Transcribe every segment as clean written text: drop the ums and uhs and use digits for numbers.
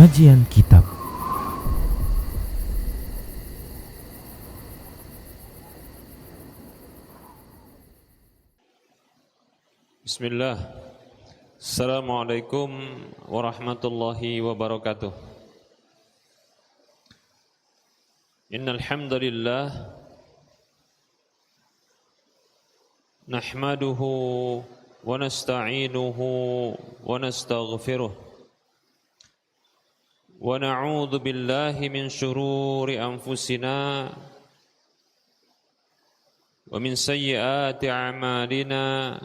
Kajian Kitab. Bismillah. Assalamualaikum warahmatullahi wabarakatuh. Innal hamdalillah nahmaduhu wa nasta'inuhu wa nastaghfiruh wa na'udzu billahi min shururi anfusina wa min sayyiati a'malina.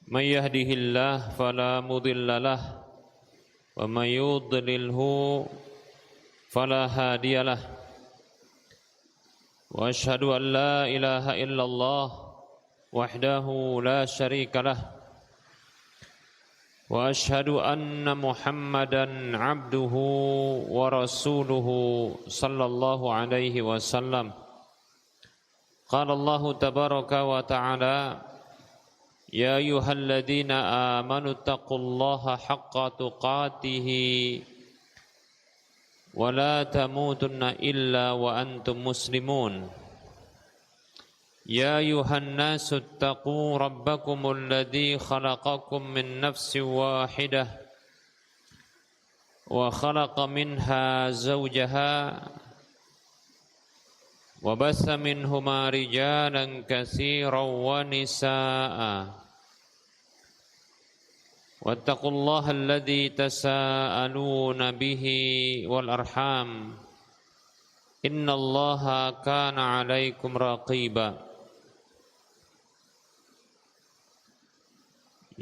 Man yahdihillahu fala mudilla lahu wa may yudlilhu fala hadiya lahu. Wa asyhadu an la ilaha illallah wahdahu la syarika lahu. Wa asyhadu anna Muhammadan abduhu wa rasuluhu sallallahu alaihi wasallam. Qala Allah tabaraka wa ta'ala: Ya ayyuhalladzina amanu taqullaha haqqa tuqatih wa la tamutunna illa wa antum muslimun. Ya ayyuhan nasu taqu rabbakumul ladzi khalaqakum min nafsin wahidah wa khalaqa minha zawjaha wa bassa minhuma rijalan katsiran wa nisaa'a. Wattaqullaha alladzi tasaaluna bihi wal arham innallaha kana 'alaikum raqiba.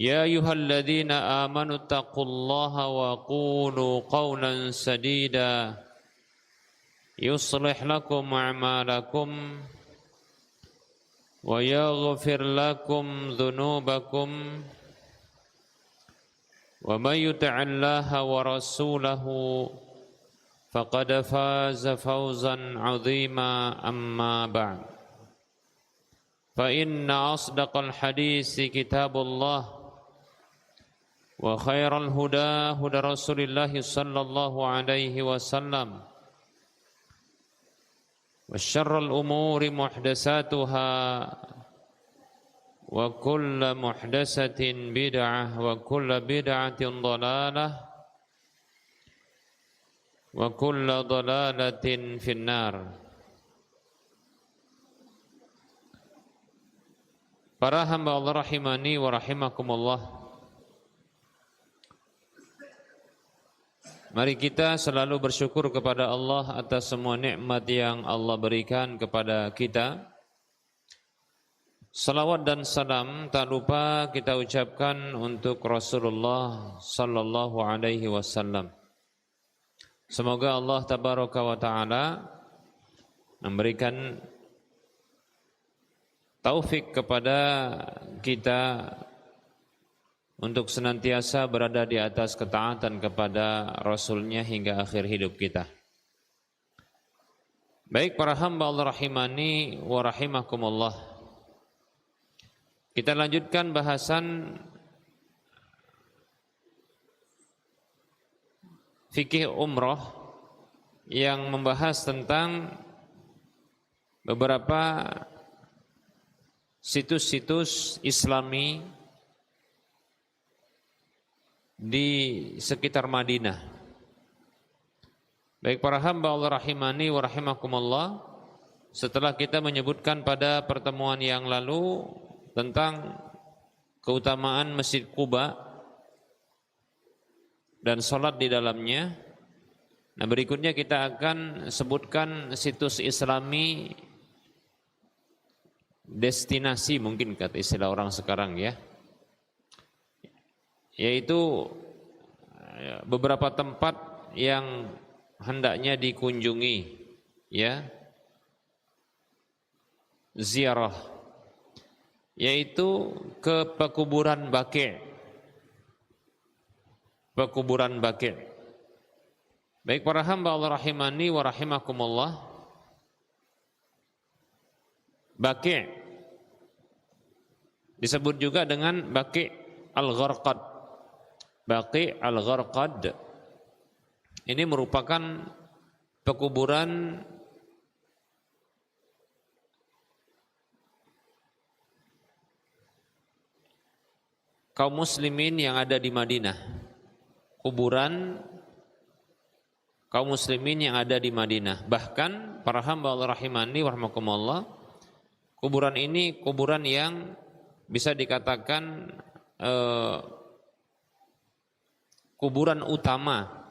Ya ayyuhalladzina amanu taqullaha wa qulu qawlan sadida yuslih lakum a'malakum wa yaghfir lakum dhunubakum wa may yuti'illaha wa rasulahu faqad faza fawzan 'azima. Amma ba'd, fa inna asdaqal hadisi kitabullah wa khairal huda huda Rasulillah sallallahu alaihi wasallam wa syarrul umuri muhdatsatuha wa kullu muhdatsatin bid'ah wa kullu bid'atin dhalalah wa kullu dhalalatin finnar. Para hamba Allah rahimani wa rahimakumullah, mari kita selalu bersyukur kepada Allah atas semua nikmat yang Allah berikan kepada kita. Salawat dan salam tak lupa kita ucapkan untuk Rasulullah sallallahu alaihi wasallam. Semoga Allah tabaraka wa taala memberikan taufik kepada kita untuk senantiasa berada di atas ketaatan kepada Rasulnya hingga akhir hidup kita. Baik para hamba Allah rahimani wa rahimakumullah, kita lanjutkan bahasan fikih umrah yang membahas tentang beberapa situs-situs Islami di sekitar Madinah. Baik para hamba Allah rahimani wa rahimakumullah, setelah kita menyebutkan pada pertemuan yang lalu tentang keutamaan Masjid Quba dan salat di dalamnya, nah berikutnya kita akan sebutkan situs Islami destinasi, mungkin kata istilah orang sekarang ya, yaitu beberapa tempat yang hendaknya dikunjungi ya, ziarah, yaitu ke pekuburan Baqi'. Pekuburan Baqi'. Baik para hamba Allah rahimani wa rahimakumullah, Baqi' disebut juga dengan Baqi' Al-Gharqad, Baqi' Al-Gharqad. Ini merupakan pekuburan kaum muslimin yang ada di Madinah. Kuburan kaum muslimin yang ada di Madinah. Bahkan para hamba Allah rahimani wa rahmakumullah, kuburan ini kuburan yang bisa dikatakan kuburan utama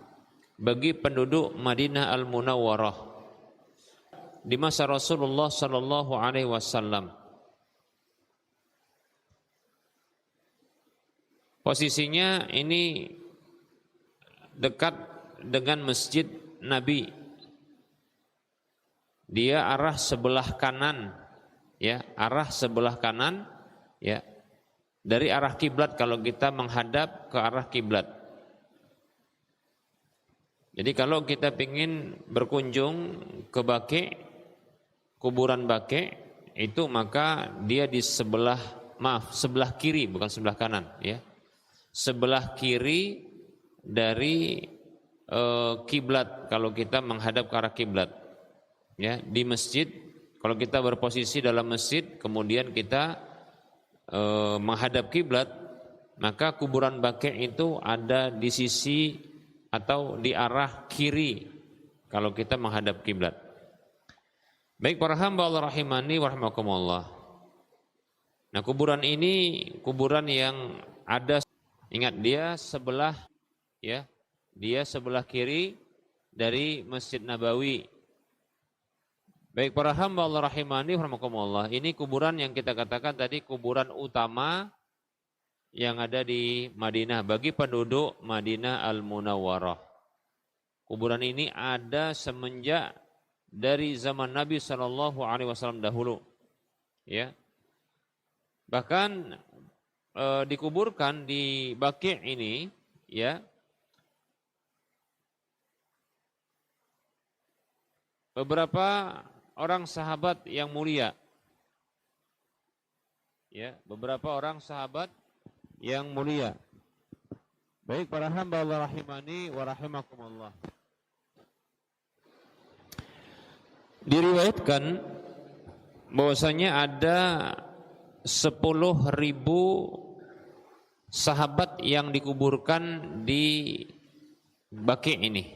bagi penduduk Madinah Al-Munawwarah di masa Rasulullah sallallahu alaihi wasallam. Posisinya ini dekat dengan Masjid Nabi. Dia arah sebelah kanan, ya, arah sebelah kanan, ya. Dari arah kiblat kalau kita menghadap ke arah kiblat. Jadi kalau kita ingin berkunjung ke Baqi', kuburan Baqi', itu maka dia di sebelah kiri, bukan sebelah kanan, ya. Sebelah kiri dari kiblat kalau kita menghadap ke arah kiblat. Ya, di masjid kalau kita berposisi dalam masjid kemudian kita menghadap kiblat, maka kuburan Baqi' itu ada di sisi atau di arah kiri kalau kita menghadap kiblat. Baik para hamba Allah rahimani wa rahimakumullah. Nah, kuburan ini kuburan yang ada, ingat dia sebelah, ya, dia sebelah kiri dari Masjid Nabawi. Baik para hamba Allah rahimani wa rahimakumullah, ini kuburan yang kita katakan tadi kuburan utama yang ada di Madinah bagi penduduk Madinah Al-Munawwarah. Kuburan ini ada semenjak dari zaman Nabi sallallahu alaihi wasallam dahulu. Ya. Bahkan dikuburkan di Baqi' ini, ya, beberapa orang sahabat yang mulia. Ya, beberapa orang sahabat yang mulia. Baik para hamba Allah rahimani wa rahimakumullah. Diriwayatkan bahwasanya ada 10.000 sahabat yang dikuburkan di Baqi' ini.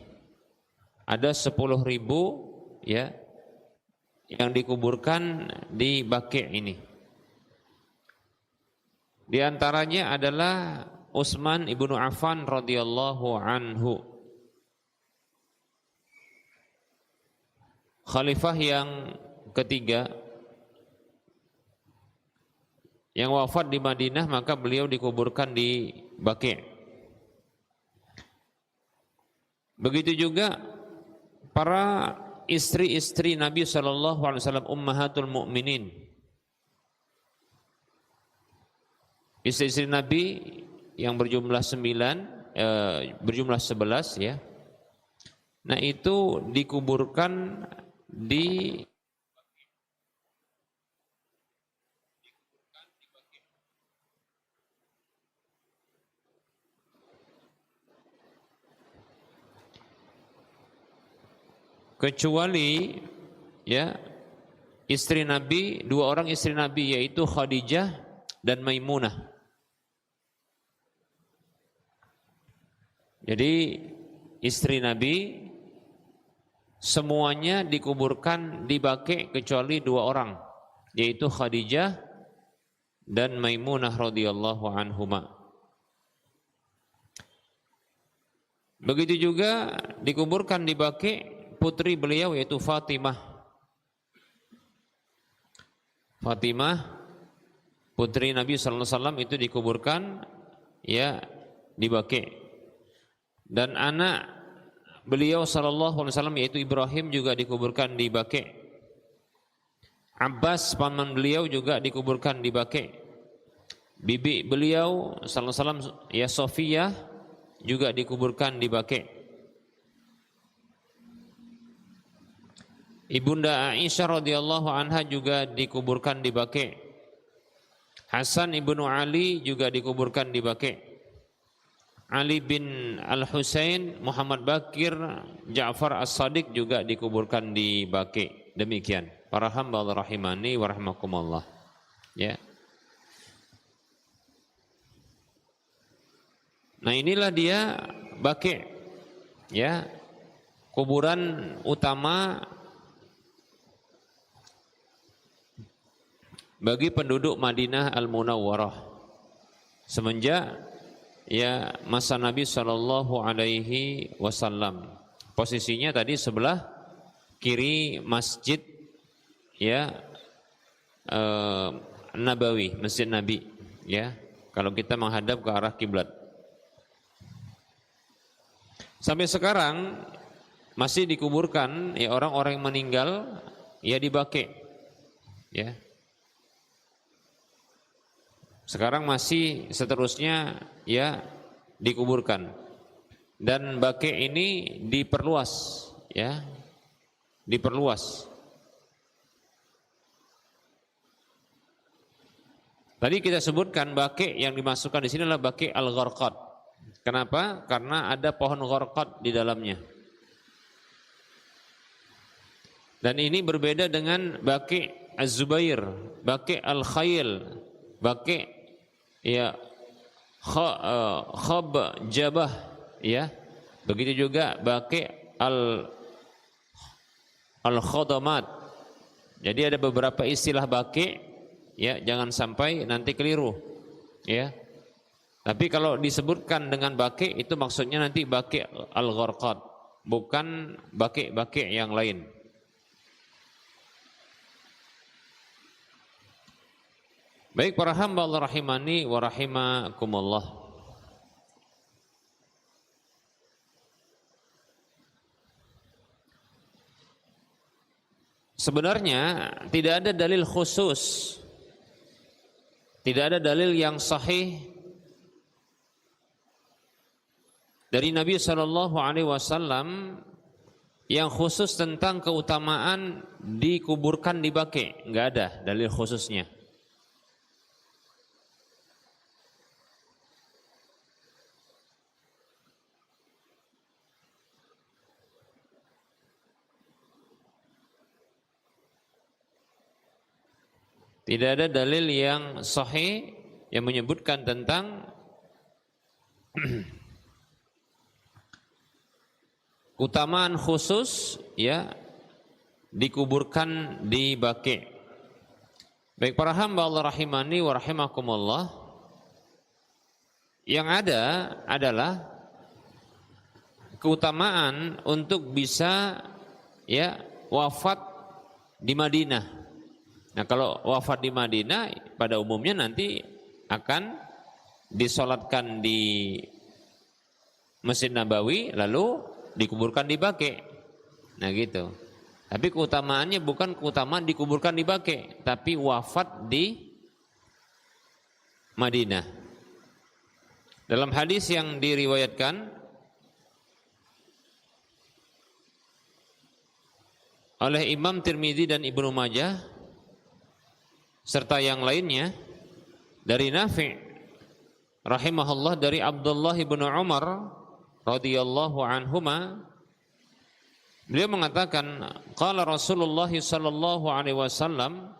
Ada 10.000, ya, yang dikuburkan di Baqi' ini. Di antaranya adalah Utsman ibnu Affan radhiyallahu anhu, khalifah yang ketiga yang wafat di Madinah, maka beliau dikuburkan di Baqi'. Begitu juga para istri-istri Nabi sallallahu alaihi wasallam, ummahatul mukminin. Istri-istri Nabi yang berjumlah 11, ya. Nah, itu dikuburkan di kecuali, ya, istri Nabi, 2 orang istri Nabi, yaitu Khadijah dan Maimunah. Jadi istri Nabi semuanya dikuburkan di Baqi' kecuali 2 orang, yaitu Khadijah dan Maimunah radhiyallahu anhuma. Begitu juga dikuburkan di Baqi' putri beliau yaitu Fatimah. Fatimah putri Nabi sallallahu alaihi wasallam itu dikuburkan, ya, di Baqi'. Dan anak beliau sallallahu alaihi wasallam yaitu Ibrahim juga dikuburkan di Baqi'. Abbas paman beliau juga dikuburkan di Baqi'. Bibi beliau sallallahu alaihi wasallam, ya, Sofiyah juga dikuburkan di Baqi'. Ibunda Aisyah radhiyallahu anha juga dikuburkan di Baqi'. Hasan ibnu Ali juga dikuburkan di Baqi'. Ali bin Al-Husain, Muhammad Bakir, Ja'far As-Sadiq juga dikuburkan di Baqi. Demikian para hamba Allah rahimani wa rahimakumullah. Ya. Nah, inilah dia Baqi. Ya. Kuburan utama bagi penduduk Madinah Al-Munawwarah semenjak ya masa Nabi Shallallahu Alaihi Wasallam. Posisinya tadi sebelah kiri masjid ya Nabawi, Masjid Nabi ya. Kalau kita menghadap ke arah kiblat. Sampai sekarang masih dikuburkan ya orang-orang yang meninggal ya di Baqi ya. Sekarang masih seterusnya ya dikuburkan. Dan Baqi ini diperluas ya. Diperluas. Tadi kita sebutkan Baqi yang dimasukkan di sini adalah Baqi Al-Gharqad. Kenapa? Karena ada pohon gharqad di dalamnya. Dan ini berbeda dengan Baqi Az-Zubair, Baqi Al-Khayl, Baqi ya Khab Jabah ya. Begitu juga Baqi Al-Khadamat. Jadi ada beberapa istilah Baqi ya, jangan sampai nanti keliru ya. Tapi kalau disebutkan dengan Baqi itu maksudnya nanti Baqi Al-Gharqad, bukan Baqi yang lain. Baik para hamba Allah rahimani wa rahimakumullah. Sebenarnya tidak ada dalil khusus, tidak ada dalil yang sahih dari Nabi Shallallahu Alaihi Wasallam yang khusus tentang keutamaan dikuburkan di Baqi. Nggak ada dalil khususnya. Tidak ada dalil yang sahih yang menyebutkan tentang keutamaan khusus ya dikuburkan di Baqi. Baik para hamba Allah rahimani wa rahimakumullah, yang ada adalah keutamaan untuk bisa ya wafat di Madinah. Nah, kalau wafat di Madinah pada umumnya nanti akan disolatkan di Masjid Nabawi lalu dikuburkan di Baqi. Nah gitu. Tapi keutamaannya bukan keutamaan dikuburkan di Baqi, tapi wafat di Madinah. Dalam hadis yang diriwayatkan oleh Imam Tirmidzi dan Ibnu Majah serta yang lainnya dari Nafi' rahimahullah dari Abdullah bin Umar radhiyallahu anhuma, beliau mengatakan qala Rasulullah sallallahu alaihi wasallam,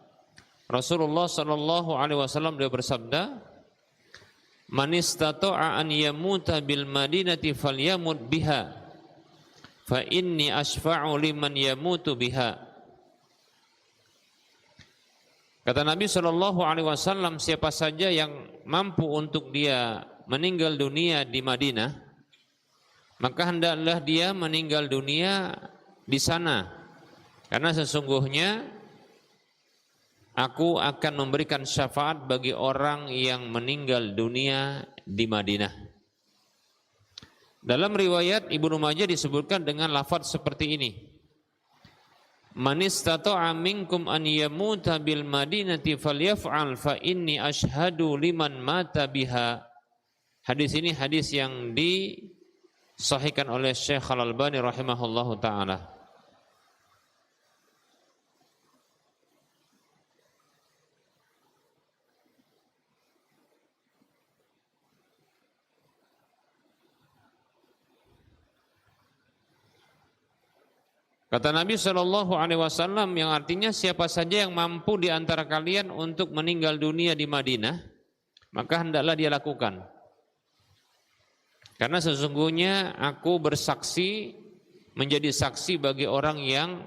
Rasulullah sallallahu alaihi wasallam beliau bersabda, man istata'a an yamuta bil madinati falyamut biha fa inni asfa'u liman yamutu biha. Kata Nabi Shallallahu Alaihi Wasallam, siapa saja yang mampu untuk dia meninggal dunia di Madinah, maka hendaklah dia meninggal dunia di sana, karena sesungguhnya aku akan memberikan syafaat bagi orang yang meninggal dunia di Madinah. Dalam riwayat Ibnu Majah disebutkan dengan lafaz seperti ini. Man istata'a minkum an yamuta bil madinati falyaf'al fa inni ashhadu liman mata biha. Hadis ini hadis yang disahihkan oleh Syekh Al-Albani rahimahullahu taala. Kata Nabi Shallallahu Alaihi Wasallam yang artinya siapa saja yang mampu di antara kalian untuk meninggal dunia di Madinah, maka hendaklah dia lakukan. Karena sesungguhnya aku bersaksi menjadi saksi bagi orang yang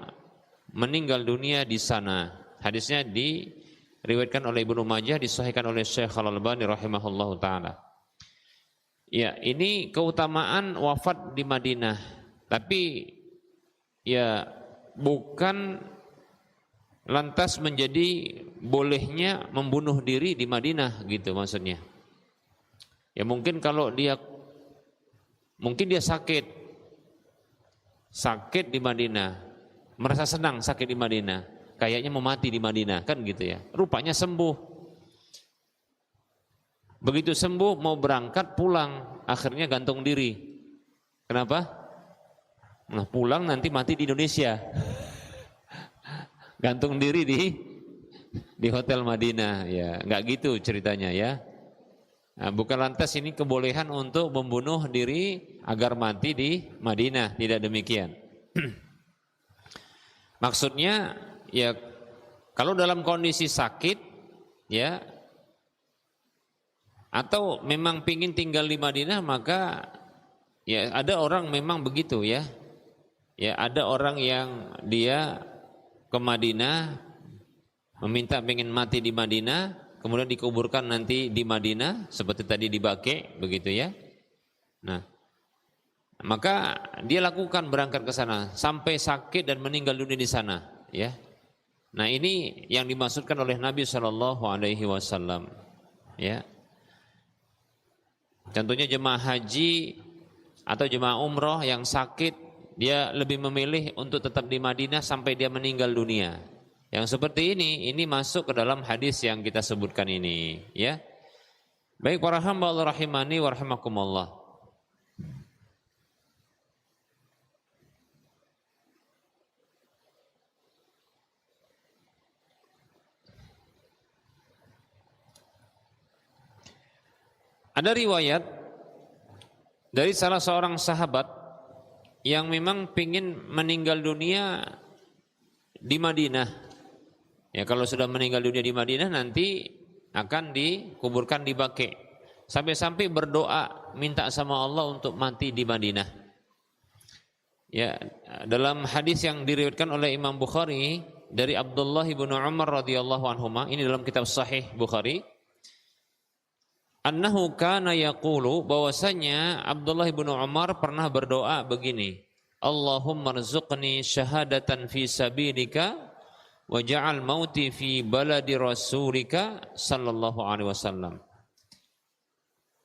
meninggal dunia di sana. Hadisnya diriwayatkan oleh Ibnu Majah, disahihkan oleh Syekh Al-Albani rahimahullahu taala. Ya, ini keutamaan wafat di Madinah. Tapi ya bukan lantas menjadi bolehnya membunuh diri di Madinah gitu maksudnya. Ya mungkin kalau dia sakit di Madinah, merasa senang sakit di Madinah, kayaknya mau mati di Madinah kan gitu ya. Rupanya sembuh. Begitu sembuh mau berangkat pulang, akhirnya gantung diri. Kenapa? Nah, pulang nanti mati di Indonesia. Gantung diri di hotel Madinah ya, nggak gitu ceritanya ya. Nah, bukan lantas ini kebolehan untuk membunuh diri agar mati di Madinah, tidak demikian. Maksudnya ya kalau dalam kondisi sakit ya atau memang pingin tinggal di Madinah maka ya ada orang memang begitu ya. Ya ada orang yang dia ke Madinah meminta pengen mati di Madinah, kemudian dikuburkan nanti di Madinah seperti tadi di Baqi begitu ya. Nah, maka dia lakukan berangkat ke sana sampai sakit dan meninggal dunia di sana ya. Nah, ini yang dimaksudkan oleh Nabi Shallallahu alaihi wasallam ya. Contohnya jemaah haji atau jemaah umroh yang sakit, dia lebih memilih untuk tetap di Madinah sampai dia meninggal dunia. Yang seperti ini masuk ke dalam hadis yang kita sebutkan ini, ya. Baik para hamba Allah rahimani wa rahimakumullah. Ada riwayat dari salah seorang sahabat yang memang pingin meninggal dunia di Madinah. Ya kalau sudah meninggal dunia di Madinah nanti akan dikuburkan di Baqi. Sampai-sampai berdoa minta sama Allah untuk mati di Madinah. Ya, dalam hadis yang diriwayatkan oleh Imam Bukhari dari Abdullah bin Umar radhiyallahu anhuma, ini dalam kitab Sahih Bukhari. Annahu kana yaqulu, bahwasanya Abdullah bin Umar pernah berdoa begini, Allahumma rzuqni syahadatan fi sabilika wa ja'al mauti fi baladi rasulika sallallahu alaihi wasallam.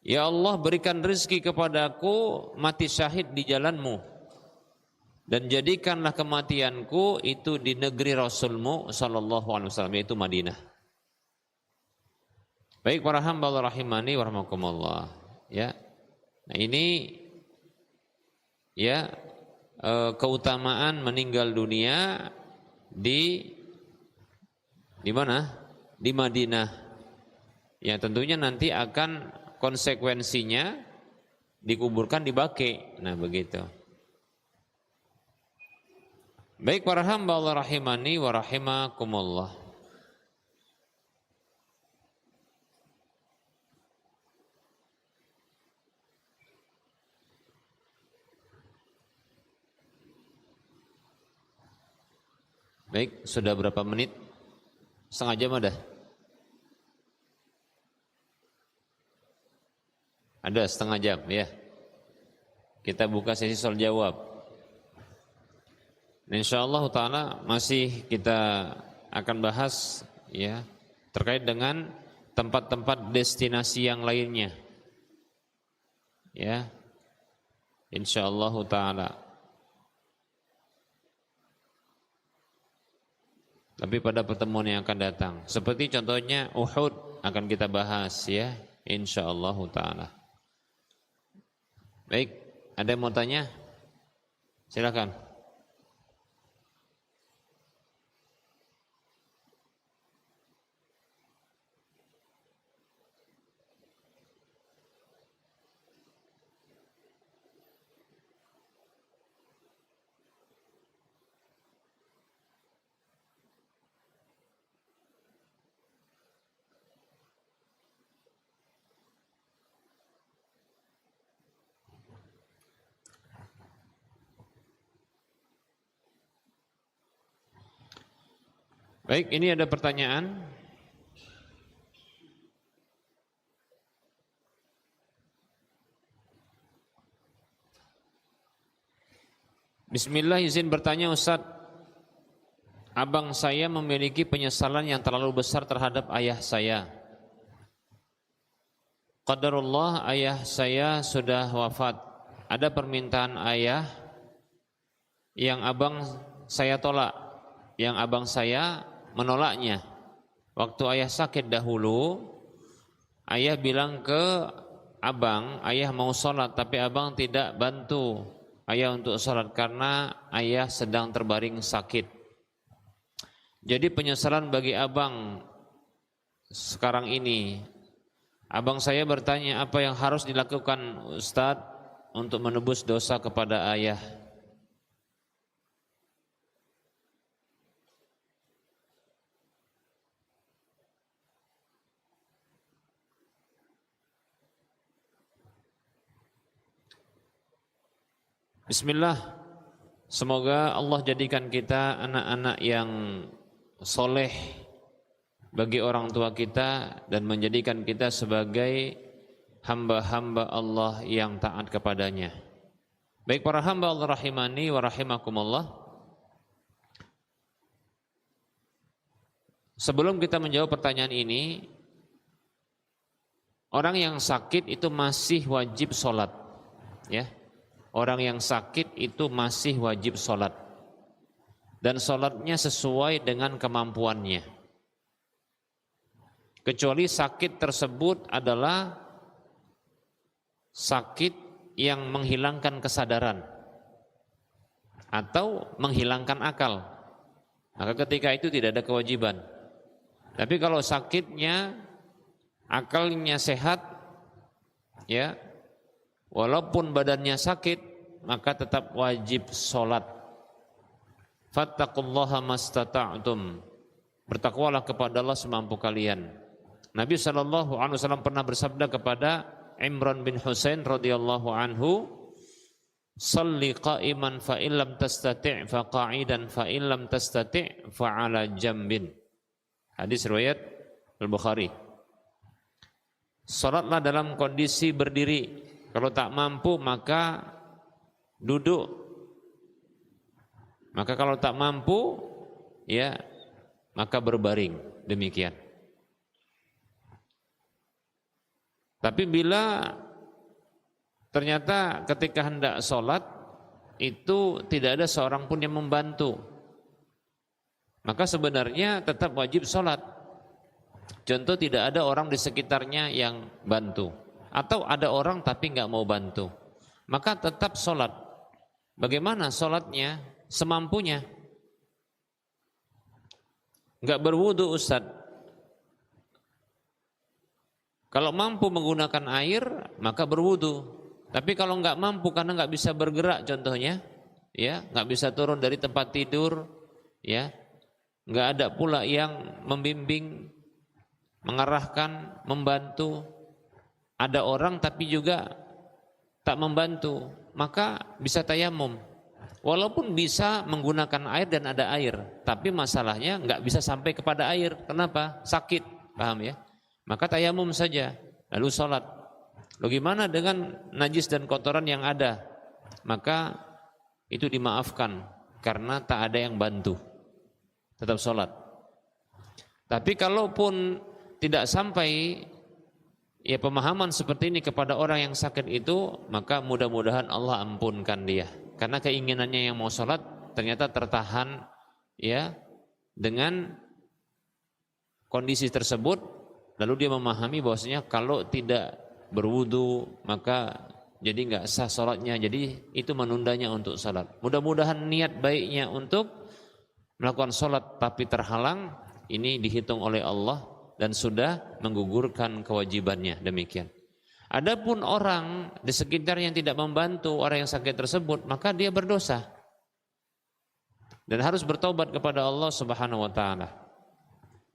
Ya Allah, berikan rezeki kepadaku mati syahid di jalanmu dan jadikanlah kematianku itu di negeri Rasulmu sallallahu alaihi wasallam, yaitu Madinah. Baik para hamba Allah rahimani wa rahmakumullah ya. Nah ini ya keutamaan meninggal dunia di mana? Di Madinah. Ya tentunya nanti akan konsekuensinya dikuburkan di Baqi. Nah begitu. Baik para hamba Allah rahimani wa rahimakumullah. Baik, sudah berapa menit? Setengah jam ada? Ada setengah jam ya. Kita buka sesi soal jawab. Insyaallah taala masih kita akan bahas ya terkait dengan tempat-tempat destinasi yang lainnya. Ya. Insyaallah taala. Tapi pada pertemuan yang akan datang, seperti contohnya Uhud akan kita bahas ya, insyaallah taala. Baik, ada yang mau tanya? Silakan. Baik, ini ada pertanyaan. Bismillah, izin bertanya Ustaz. Abang saya memiliki penyesalan yang terlalu besar terhadap ayah saya. Qadarullah, ayah saya sudah wafat. Ada permintaan ayah yang abang saya tolak, yang abang saya menolaknya. Waktu ayah sakit dahulu, ayah bilang ke abang, ayah mau sholat tapi abang tidak bantu ayah untuk sholat karena ayah sedang terbaring sakit. Jadi penyesalan bagi abang sekarang ini. Abang saya bertanya, apa yang harus dilakukan Ustadz untuk menebus dosa kepada ayah? Bismillah, semoga Allah jadikan kita anak-anak yang soleh bagi orang tua kita dan menjadikan kita sebagai hamba-hamba Allah yang taat kepadanya. Baik para hamba Allah rahimani wa rahimakumullah. Sebelum kita menjawab pertanyaan ini, orang yang sakit itu masih wajib sholat, ya. Orang yang sakit itu masih wajib sholat dan sholatnya sesuai dengan kemampuannya, kecuali sakit tersebut adalah sakit yang menghilangkan kesadaran atau menghilangkan akal, maka ketika itu tidak ada kewajiban. Tapi kalau sakitnya akalnya sehat, ya, walaupun badannya sakit, maka tetap wajib sholat. Fattaqullaha mastata'tum. Bertakwalah kepada Allah semampu kalian. Nabi SAW pernah bersabda kepada Imran bin Husain radhiyallahu anhu, "Shalli qa'iman fa illam tastati' fa qa'idan fa illam tastati' fa 'ala jambin." Hadis riwayat Al-Bukhari. Salatlah dalam kondisi berdiri. Kalau tak mampu maka duduk. Maka kalau tak mampu, ya, maka berbaring. Demikian. Tapi bila ternyata ketika hendak sholat itu tidak ada seorang pun yang membantu, maka sebenarnya tetap wajib sholat. Contoh, tidak ada orang di sekitarnya yang bantu, atau ada orang tapi nggak mau bantu, maka tetap sholat. Bagaimana sholatnya? Semampunya. Nggak berwudu Ustaz. Kalau mampu menggunakan air maka berwudu. Tapi kalau nggak mampu karena nggak bisa bergerak, contohnya, ya, nggak bisa turun dari tempat tidur, ya, nggak ada pula yang membimbing, mengarahkan, membantu. Ada orang tapi juga tak membantu, maka bisa tayamum. Walaupun bisa menggunakan air dan ada air, tapi masalahnya nggak bisa sampai kepada air. Kenapa? Sakit, paham ya? Maka tayamum saja, lalu sholat. Bagaimana dengan najis dan kotoran yang ada? Maka itu dimaafkan karena tak ada yang bantu. Tetap sholat. Tapi kalaupun tidak sampai ya pemahaman seperti ini kepada orang yang sakit itu, maka mudah-mudahan Allah ampunkan dia. Karena keinginannya yang mau sholat ternyata tertahan, ya, dengan kondisi tersebut. Lalu dia memahami bahwasanya kalau tidak berwudu maka jadi nggak sah sholatnya. Jadi itu menundanya untuk sholat. Mudah-mudahan niat baiknya untuk melakukan sholat tapi terhalang, ini dihitung oleh Allah dan sudah menggugurkan kewajibannya. Demikian. Adapun orang di sekitar yang tidak membantu orang yang sakit tersebut, maka dia berdosa dan harus bertobat kepada Allah Subhanahu wa taala.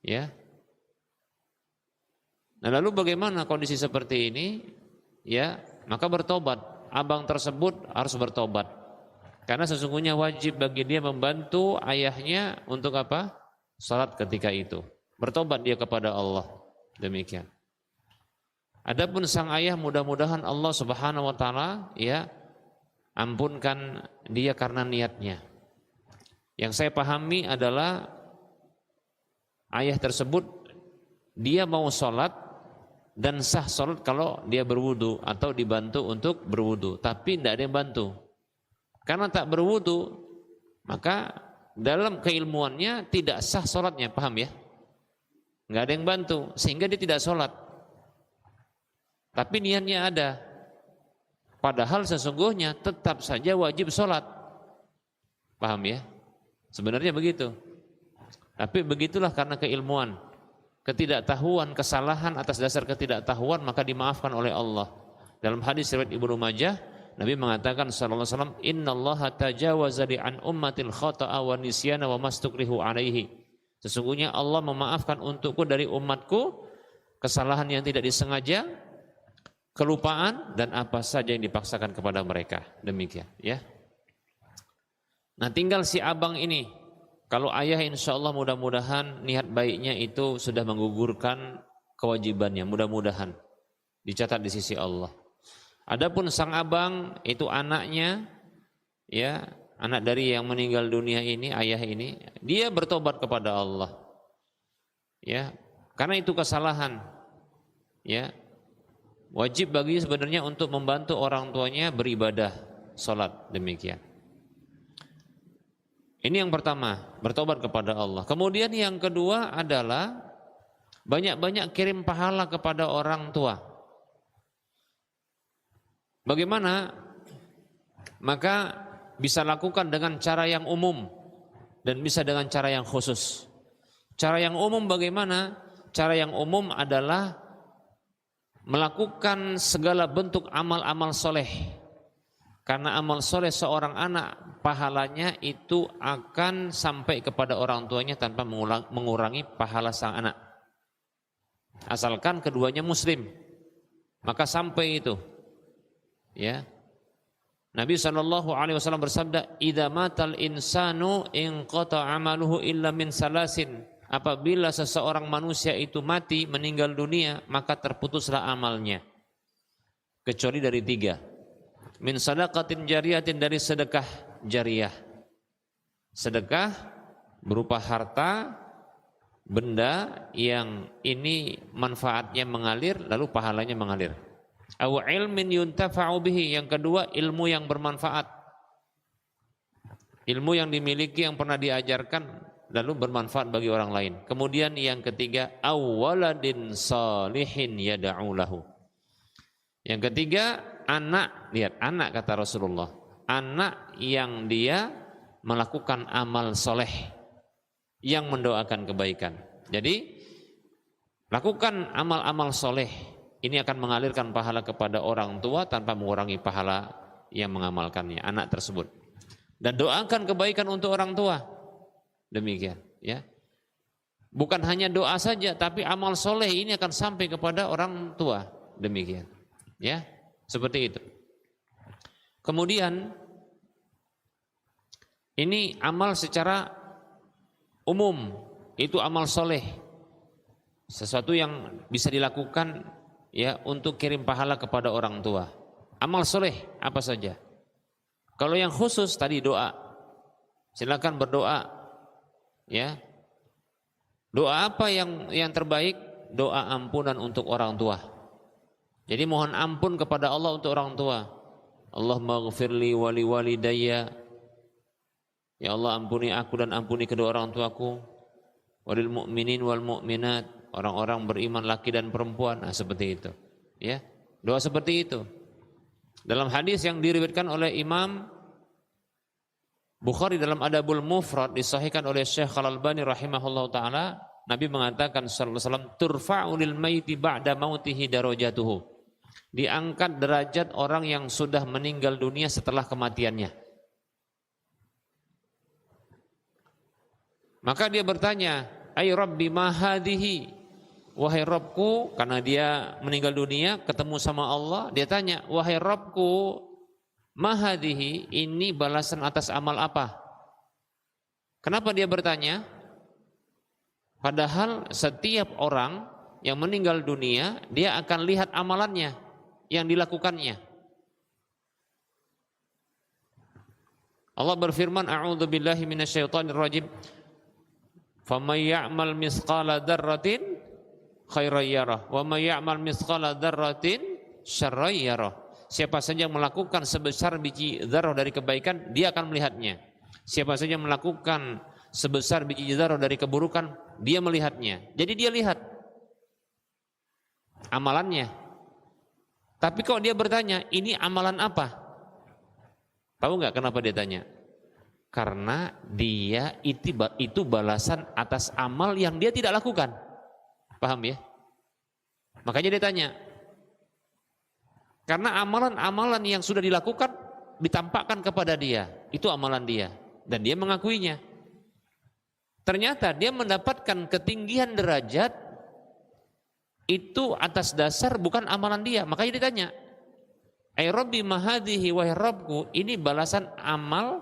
Ya. Nah, lalu bagaimana kondisi seperti ini? Ya, maka bertobat. Abang tersebut harus bertobat. Karena sesungguhnya wajib bagi dia membantu ayahnya untuk apa? salat ketika itu. Bertobat dia kepada Allah. Demikian. Adapun sang ayah, mudah-mudahan Allah Subhanahu wa taala ya ampunkan dia karena niatnya. Yang saya pahami adalah ayah tersebut dia mau sholat dan sah sholat kalau dia berwudu atau dibantu untuk berwudu, tapi tidak ada yang bantu. Karena tak berwudu, maka dalam keilmuannya tidak sah sholatnya, paham ya? Nggak ada yang bantu, sehingga dia tidak sholat. Tapi niatnya ada. Padahal sesungguhnya tetap saja wajib sholat. Paham ya? Sebenarnya begitu. Tapi begitulah karena keilmuan. Ketidaktahuan, kesalahan atas dasar ketidaktahuan maka dimaafkan oleh Allah. Dalam hadis riwayat Ibnu Majah, Nabi mengatakan sallallahu alaihi wasallam, "Innallaha tajawaza li an ummatil khata'a wa nisyana wa mastukrihu alaihi." Sesungguhnya Allah memaafkan untukku dari umatku kesalahan yang tidak disengaja, kelupaan dan apa saja yang dipaksakan kepada mereka. Demikian ya. Nah, tinggal si abang ini. Kalau ayah insya Allah mudah-mudahan niat baiknya itu sudah menggugurkan kewajibannya, mudah-mudahan dicatat di sisi Allah. Adapun sang abang itu anaknya, ya anak dari yang meninggal dunia ini, ayah ini, dia bertobat kepada Allah, ya karena itu kesalahan, ya wajib bagi sebenarnya untuk membantu orang tuanya beribadah, sholat, demikian. Ini yang pertama, bertobat kepada Allah. Kemudian yang kedua adalah banyak-banyak kirim pahala kepada orang tua. Bagaimana? Maka bisa lakukan dengan cara yang umum dan bisa dengan cara yang khusus. Cara yang umum bagaimana? Cara yang umum adalah melakukan segala bentuk amal-amal soleh. Karena amal soleh seorang anak pahalanya itu akan sampai kepada orang tuanya tanpa mengurangi pahala sang anak. Asalkan keduanya muslim, maka sampai itu. Ya, Nabi SAW bersabda, "Idza matal insanu inqata amaluhu illa min salasin." Apabila seseorang manusia itu mati, meninggal dunia, maka terputuslah amalnya kecuali dari 3. Min sadaqatin jariyatin, dari sedekah jariyah. Sedekah berupa harta, benda yang ini manfaatnya mengalir lalu pahalanya mengalir. Aw ilmin yuntafa'u bihi, yang kedua ilmu yang bermanfaat. Ilmu yang dimiliki yang pernah diajarkan lalu bermanfaat bagi orang lain. Kemudian yang ketiga aw waladin salihin yad'u lahu. Yang ketiga anak, lihat anak kata Rasulullah, anak yang dia melakukan amal soleh yang mendoakan kebaikan. Jadi lakukan amal-amal soleh, ini akan mengalirkan pahala kepada orang tua tanpa mengurangi pahala yang mengamalkannya, anak tersebut. Dan doakan kebaikan untuk orang tua. Demikian, ya. Bukan hanya doa saja, tapi amal soleh ini akan sampai kepada orang tua. Demikian, ya, seperti itu. Kemudian ini amal secara umum, itu amal soleh, sesuatu yang bisa dilakukan ya untuk kirim pahala kepada orang tua. Amal soleh apa saja? Kalau yang khusus tadi doa, silakan berdoa. Ya, doa apa yang terbaik? Doa ampunan untuk orang tua. Jadi mohon ampun kepada Allah untuk orang tua. Allahumma ghfirli wali walidayya. Ya Allah, ampuni aku dan ampuni kedua orang tuaku. Walil mu'minin wal mu'minat, orang-orang beriman laki dan perempuan. Nah, seperti itu. Ya, doa seperti itu. Dalam hadis yang diriwayatkan oleh Imam Bukhari dalam Adabul Mufrad, disahihkan oleh Syekh Al-Albani rahimahullahu taala, Nabi mengatakan sallallahu alaihi wasallam, turfa'u lil maiti ba'da mautihi darajatuhu. Diangkat derajat orang yang sudah meninggal dunia setelah kematiannya. Maka dia bertanya, "Ay Rabbi ma hadhihi?" Wahai Rabbku, karena dia meninggal dunia ketemu sama Allah, dia tanya, "Wahai Rabbku, mahadihi, ini balasan atas amal apa?" Kenapa dia bertanya? Padahal setiap orang yang meninggal dunia, dia akan lihat amalannya yang dilakukannya. Allah berfirman, a'udzubillahi minasyaitonirrajim. Faman ya'mal misqala dzarratin khairan yarah wa may ya'mal misqala dzarratin syarran yarah. Siapa saja yang melakukan sebesar biji zarah dari kebaikan, dia akan melihatnya. Siapa saja yang melakukan sebesar biji zarah dari keburukan, dia melihatnya. Jadi dia lihat amalannya. Tapi kok dia bertanya, ini amalan apa? Tahu nggak kenapa dia tanya? Karena dia itu balasan atas amal yang dia tidak lakukan. Paham ya? Makanya dia tanya. Karena amalan-amalan yang sudah dilakukan ditampakkan kepada dia. Itu amalan dia. Dan dia mengakuinya. Ternyata dia mendapatkan ketinggian derajat itu atas dasar bukan amalan dia. Makanya dia tanya. Ay Rabbi mahadihi wahai Rabbku, ini balasan amal,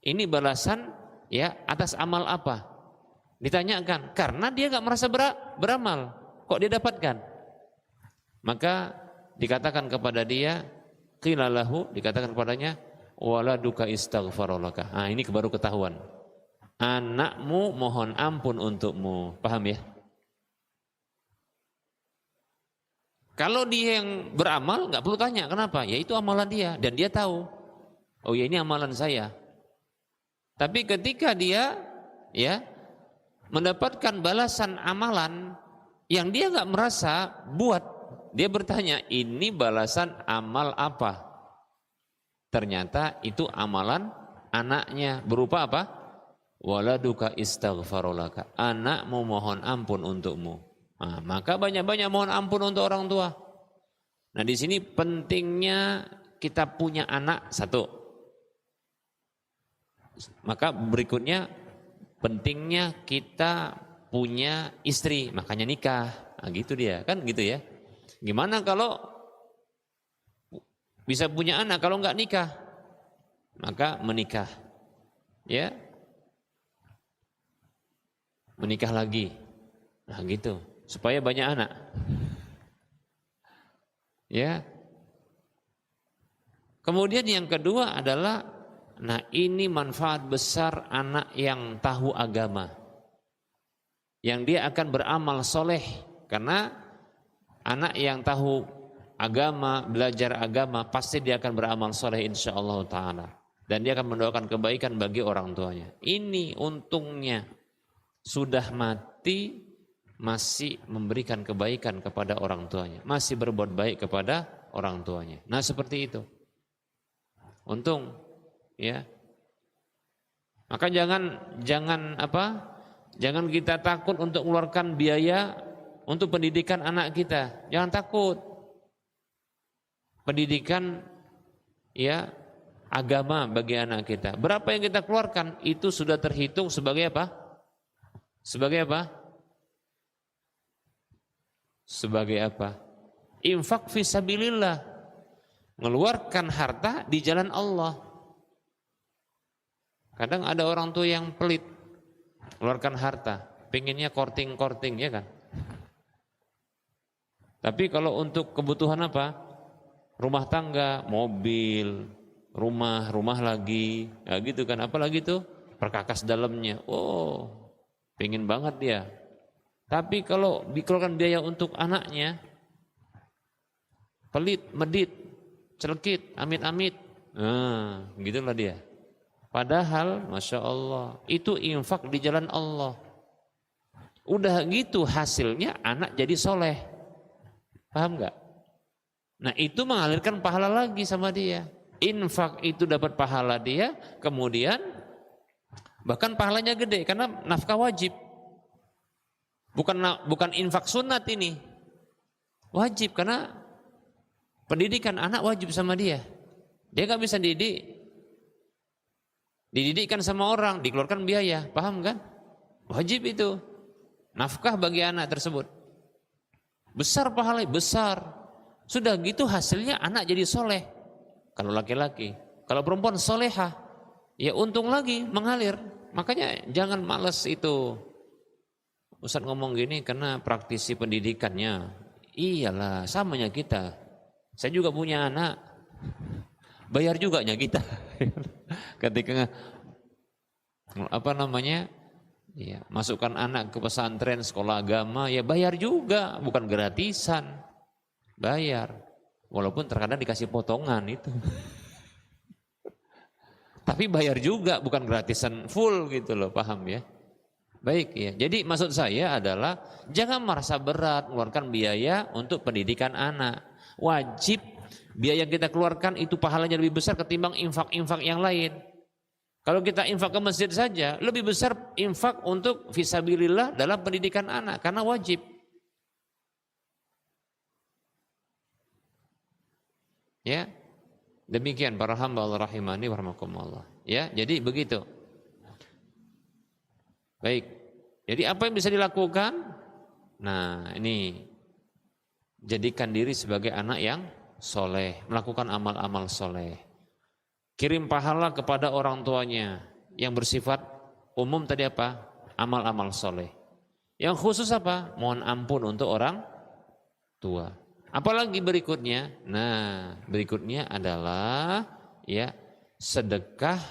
ini balasan ya atas amal apa? Ditanyakan, karena dia nggak merasa beramal, kok dia dapatkan? Maka dikatakan kepada dia, qila lahu, dikatakan kepadanya, waladuka istaghfarolaka. Nah, ini baru ketahuan. Anakmu mohon ampun untukmu. Paham ya? Kalau dia yang beramal nggak perlu tanya kenapa, ya itu amalan dia dan dia tahu. Oh ya ini amalan saya. Tapi ketika dia ya mendapatkan balasan amalan yang dia nggak merasa buat, dia bertanya ini balasan amal apa? Ternyata itu amalan anaknya berupa apa? Waladuka istaghfarolaka. Anakmu mohon ampun untukmu. Nah, maka banyak-banyak mohon ampun untuk orang tua. Nah di sini pentingnya kita punya anak satu. Maka berikutnya pentingnya kita punya istri, makanya nikah. Nah, gitu dia, kan gitu ya. Gimana kalau bisa punya anak kalau nggak nikah? Maka menikah, ya, menikah lagi. Nah gitu. Supaya banyak anak. Ya. Kemudian yang kedua adalah, nah ini manfaat besar anak yang tahu agama. Yang dia akan beramal soleh. Karena anak yang tahu agama, belajar agama, pasti dia akan beramal soleh insyaallah ta'ala. Dan dia akan mendoakan kebaikan bagi orang tuanya. Ini untungnya sudah mati, masih memberikan kebaikan kepada orang tuanya, masih berbuat baik kepada orang tuanya. Nah seperti itu, untung, ya. Maka jangan kita takut untuk mengeluarkan biaya untuk pendidikan anak kita. Jangan takut. Pendidikan, ya, agama bagi anak kita. Berapa yang kita keluarkan itu sudah terhitung sebagai apa? Sebagai apa? Sebagai apa? Infak fisabilillah. Mengeluarkan harta di jalan Allah. Kadang ada orang tua yang pelit, mengeluarkan harta, pengennya korting-korting, ya kan? Tapi kalau untuk kebutuhan apa? Rumah tangga, mobil, rumah lagi, ya gitu kan? Apalagi tuh perkakas dalamnya. Oh, pengen banget dia. Tapi kalau dikeluarkan biaya untuk anaknya, pelit, medit, celekit, amit-amit, nah, gitulah dia. Padahal, masya Allah, itu infak di jalan Allah. Udah gitu hasilnya anak jadi soleh, paham nggak? Nah itu mengalirkan pahala lagi sama dia. Infak itu dapat pahala dia, kemudian bahkan pahalanya gede karena nafkah wajib. Bukan infak sunat ini, wajib karena pendidikan anak wajib sama dia. Dia nggak bisa dididikkan sama orang, dikeluarkan biaya, paham kan? Wajib itu, nafkah bagi anak tersebut. Besar pahalanya, besar. Sudah gitu hasilnya anak jadi soleh. Kalau laki-laki, kalau perempuan solehah, ya untung lagi mengalir. Makanya jangan males itu. Ustadz ngomong gini karena praktisi pendidikannya. Iyalah, samanya kita. Saya juga punya anak. Bayar juga nya kita. Ketika ya, masukkan anak ke pesantren, sekolah agama, ya bayar juga, bukan gratisan. Bayar. Walaupun terkadang dikasih potongan itu. Tapi bayar juga, bukan gratisan full gitu loh, paham ya? Baik ya. Jadi maksud saya adalah jangan merasa berat mengeluarkan biaya untuk pendidikan anak. Wajib biaya yang kita keluarkan itu pahalanya lebih besar ketimbang infak-infak yang lain. Kalau kita infak ke masjid saja, lebih besar infak untuk fisabilillah dalam pendidikan anak karena wajib. Ya. Demikian para hamba Allah rahimani wa rahmakumullah. Ya, jadi begitu. Baik. Jadi apa yang bisa dilakukan? Nah, ini jadikan diri sebagai anak yang soleh, melakukan amal-amal soleh. Kirim pahala kepada orang tuanya yang bersifat umum tadi apa? Amal-amal soleh. Yang khusus apa? Mohon ampun untuk orang tua. Apalagi berikutnya? Nah, berikutnya adalah ya sedekah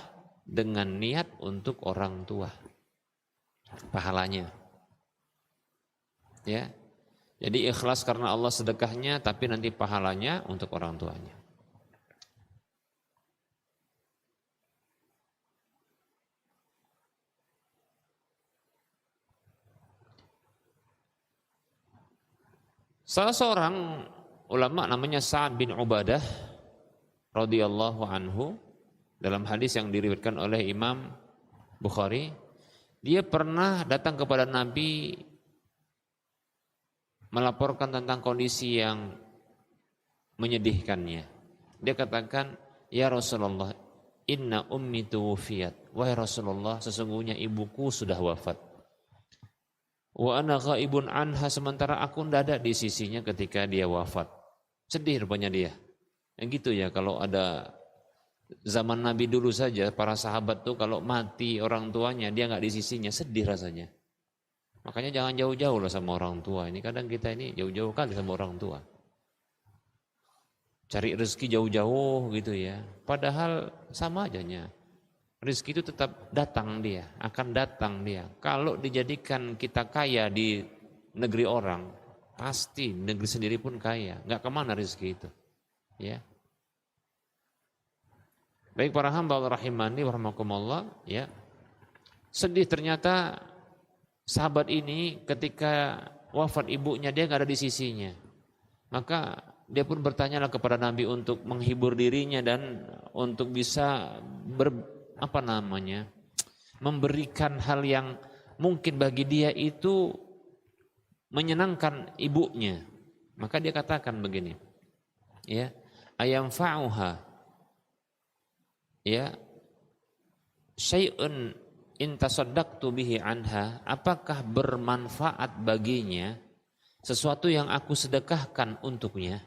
dengan niat untuk orang tua. Pahalanya. Ya. Jadi ikhlas karena Allah sedekahnya tapi nanti pahalanya untuk orang tuanya. Salah seorang ulama namanya Sa'ad bin Ubadah radhiyallahu anhu dalam hadis yang diriwayatkan oleh Imam Bukhari, dia pernah datang kepada Nabi melaporkan tentang kondisi yang menyedihkannya. Dia katakan, "Ya Rasulullah, inna ummi tuwfiyat." Wahai Rasulullah, sesungguhnya ibuku sudah wafat. Wa ana ghaibun anha, sementara aku tidak ada di sisinya ketika dia wafat. Sedih rupanya dia. Yang gitu ya, kalau ada zaman Nabi dulu saja, para sahabat tuh kalau mati orang tuanya, dia nggak di sisinya, sedih rasanya. Makanya jangan jauh-jauh lah sama orang tua. Ini kadang kita ini jauh-jauh kali sama orang tua. Cari rezeki jauh-jauh gitu ya. Padahal sama ajanya. Rezeki itu tetap datang dia, akan datang dia. Kalau dijadikan kita kaya di negeri orang, pasti negeri sendiri pun kaya. Nggak kemana rezeki itu. Ya. Baik para hamba Allah rahimani wa rahmakumullah, ya. Sedih ternyata sahabat ini ketika wafat ibunya dia nggak ada di sisinya. Maka dia pun bertanyalah kepada Nabi untuk menghibur dirinya dan untuk bisa memberikan hal yang mungkin bagi dia itu menyenangkan ibunya. Maka dia katakan begini, ya, ayam fa'uha, ya, syai'un in tasaddaqtu bihi anha, apakah bermanfaat baginya sesuatu yang aku sedekahkan untuknya.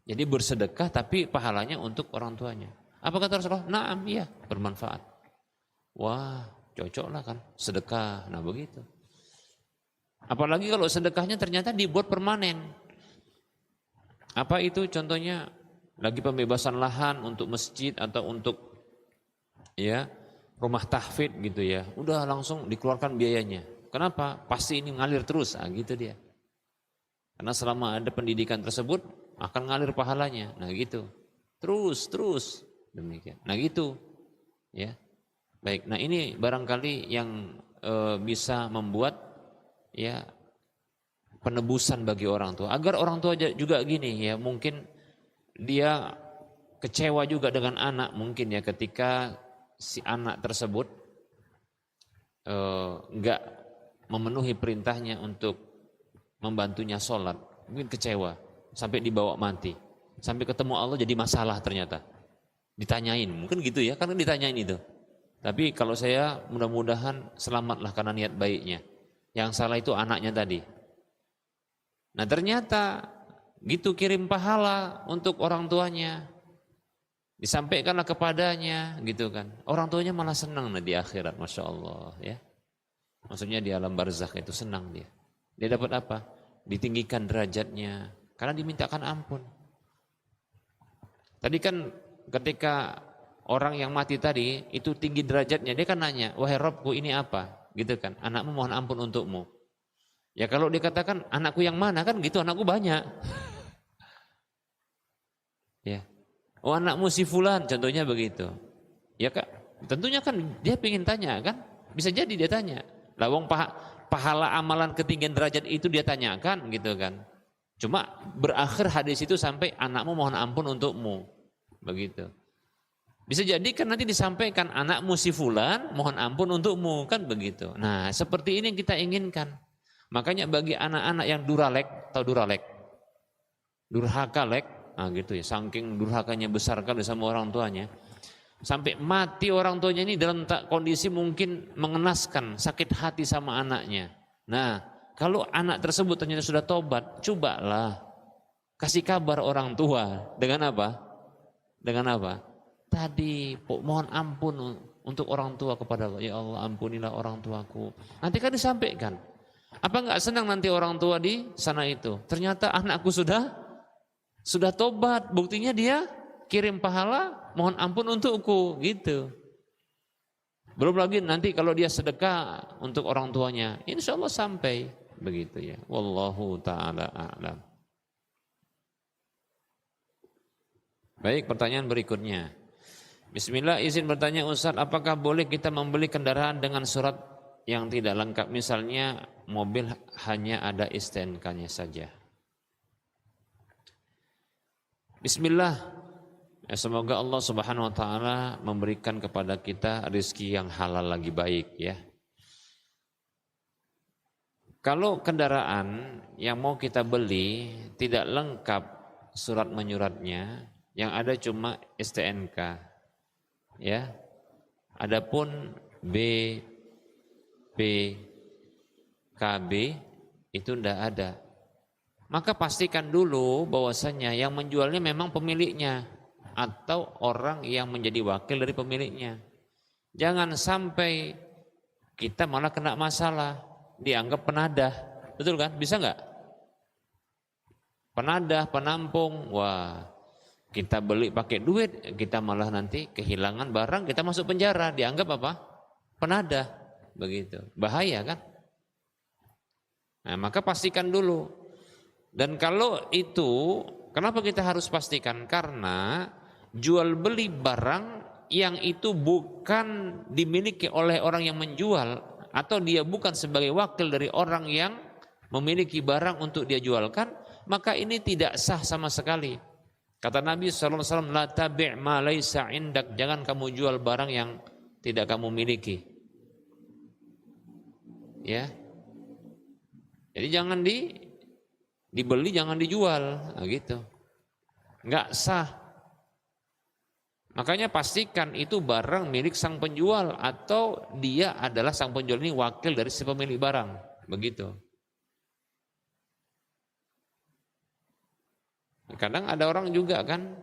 Jadi bersedekah tapi pahalanya untuk orang tuanya. Apa kata Rasulullah? Naam, iya, bermanfaat. Wah, cocok lah kan, sedekah. Nah begitu. Apalagi kalau sedekahnya ternyata dibuat permanen. Apa itu contohnya? Lagi pembebasan lahan untuk masjid atau untuk ya rumah tahfidz gitu ya. Udah langsung dikeluarkan biayanya. Kenapa? Pasti ini ngalir terus, gitu dia. Karena selama ada pendidikan tersebut akan ngalir pahalanya. Nah gitu. Terus. Demikian. Nah gitu, ya. Baik. Nah ini barangkali yang bisa membuat ya penebusan bagi orang tua. Agar orang tua juga gini ya, mungkin dia kecewa juga dengan anak mungkin ya ketika si anak tersebut enggak memenuhi perintahnya untuk membantunya sholat. Mungkin kecewa sampai dibawa mati, sampai ketemu Allah jadi masalah ternyata. Ditanyain, mungkin gitu ya, karena ditanyain itu. Tapi kalau saya mudah-mudahan selamatlah karena niat baiknya. Yang salah itu anaknya tadi. Nah ternyata gitu kirim pahala untuk orang tuanya. Disampaikanlah kepadanya gitu kan. Orang tuanya malah senang di akhirat, Masya Allah ya. Maksudnya di alam barzakh itu senang dia. Dia dapat apa? Ditinggikan derajatnya karena dimintakan ampun. Tadi kan ketika orang yang mati tadi itu tinggi derajatnya, dia kan nanya, wahai Rabbku ini apa? Gitu kan, anakmu mohon ampun untukmu. Ya kalau dikatakan anakku yang mana kan gitu, anakku banyak. Ya, oh anakmu si fulan, contohnya begitu. Ya kak, tentunya kan dia ingin tanya kan, bisa jadi dia tanya. Lawang pahala amalan ketinggian derajat itu dia tanyakan gitu kan. Cuma berakhir hadis itu sampai anakmu mohon ampun untukmu. Begitu. Bisa jadi kan nanti disampaikan anakmu si fulan mohon ampun untukmu kan begitu. Nah, seperti ini yang kita inginkan. Makanya bagi anak-anak yang duralek atau duralek. Durhaka lek, nah gitu ya. Saking durhakanya besar kali sama orang tuanya. Sampai mati orang tuanya ini dalam kondisi mungkin mengenaskan, sakit hati sama anaknya. Nah, kalau anak tersebut ternyata sudah tobat, cobalah kasih kabar orang tua dengan apa? Dengan apa? Tadi mohon ampun untuk orang tua kepada Allah. Ya Allah ampunilah orang tuaku. Nanti kan disampaikan. Apa enggak senang nanti orang tua di sana itu? Ternyata anakku sudah tobat. Buktinya dia kirim pahala, mohon ampun untukku gitu. Belum lagi nanti kalau dia sedekah untuk orang tuanya, insya Allah sampai begitu ya. Wallahu ta'ala a'lam. Baik, pertanyaan berikutnya. Bismillah, izin bertanya Ustaz, apakah boleh kita membeli kendaraan dengan surat yang tidak lengkap? Misalnya mobil hanya ada STNK-nya saja. Bismillah. Semoga Allah Subhanahu wa taala memberikan kepada kita rezeki yang halal lagi baik ya. Kalau kendaraan yang mau kita beli tidak lengkap surat menyuratnya, yang ada cuma STNK ya. Adapun BPKB itu tidak ada. Maka pastikan dulu bahwasanya yang menjualnya memang pemiliknya atau orang yang menjadi wakil dari pemiliknya. Jangan sampai kita malah kena masalah, dianggap penadah. Betul kan? Bisa nggak? Penadah, penampung, wah kita beli pakai duit, kita malah nanti kehilangan barang, kita masuk penjara, dianggap apa? Penadah, begitu. Bahaya kan? Nah, maka pastikan dulu. Dan kalau itu, kenapa kita harus pastikan? Karena jual beli barang yang itu bukan dimiliki oleh orang yang menjual atau dia bukan sebagai wakil dari orang yang memiliki barang untuk dia jualkan, maka ini tidak sah sama sekali. Kata Nabi SAW, la tabi' ma laisa indak, jangan kamu jual barang yang tidak kamu miliki. Ya. Jadi jangan dibeli, jangan dijual, nah, gitu. Enggak sah. Makanya pastikan itu barang milik sang penjual atau dia adalah sang penjual ini wakil dari si pemilik barang. Begitu. Kadang ada orang juga kan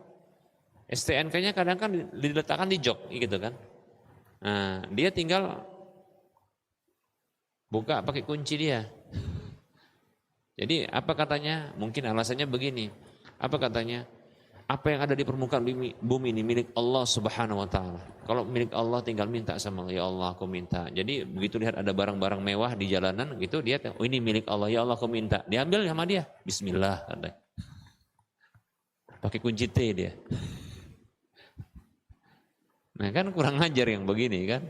STNK-nya kadang kan diletakkan di jok gitu kan. Nah, dia tinggal buka pakai kunci dia. Jadi apa katanya? Mungkin alasannya begini. Apa katanya? Apa yang ada di permukaan bumi ini milik Allah Subhanahu wa taala. Kalau milik Allah tinggal minta sama Allah, ya Allah aku minta. Jadi begitu lihat ada barang-barang mewah di jalanan gitu dia, oh ini milik Allah, ya Allah aku minta. Diambil sama dia. Bismillah katanya. Pakai kunci T dia. Nah kan kurang ajar yang begini kan.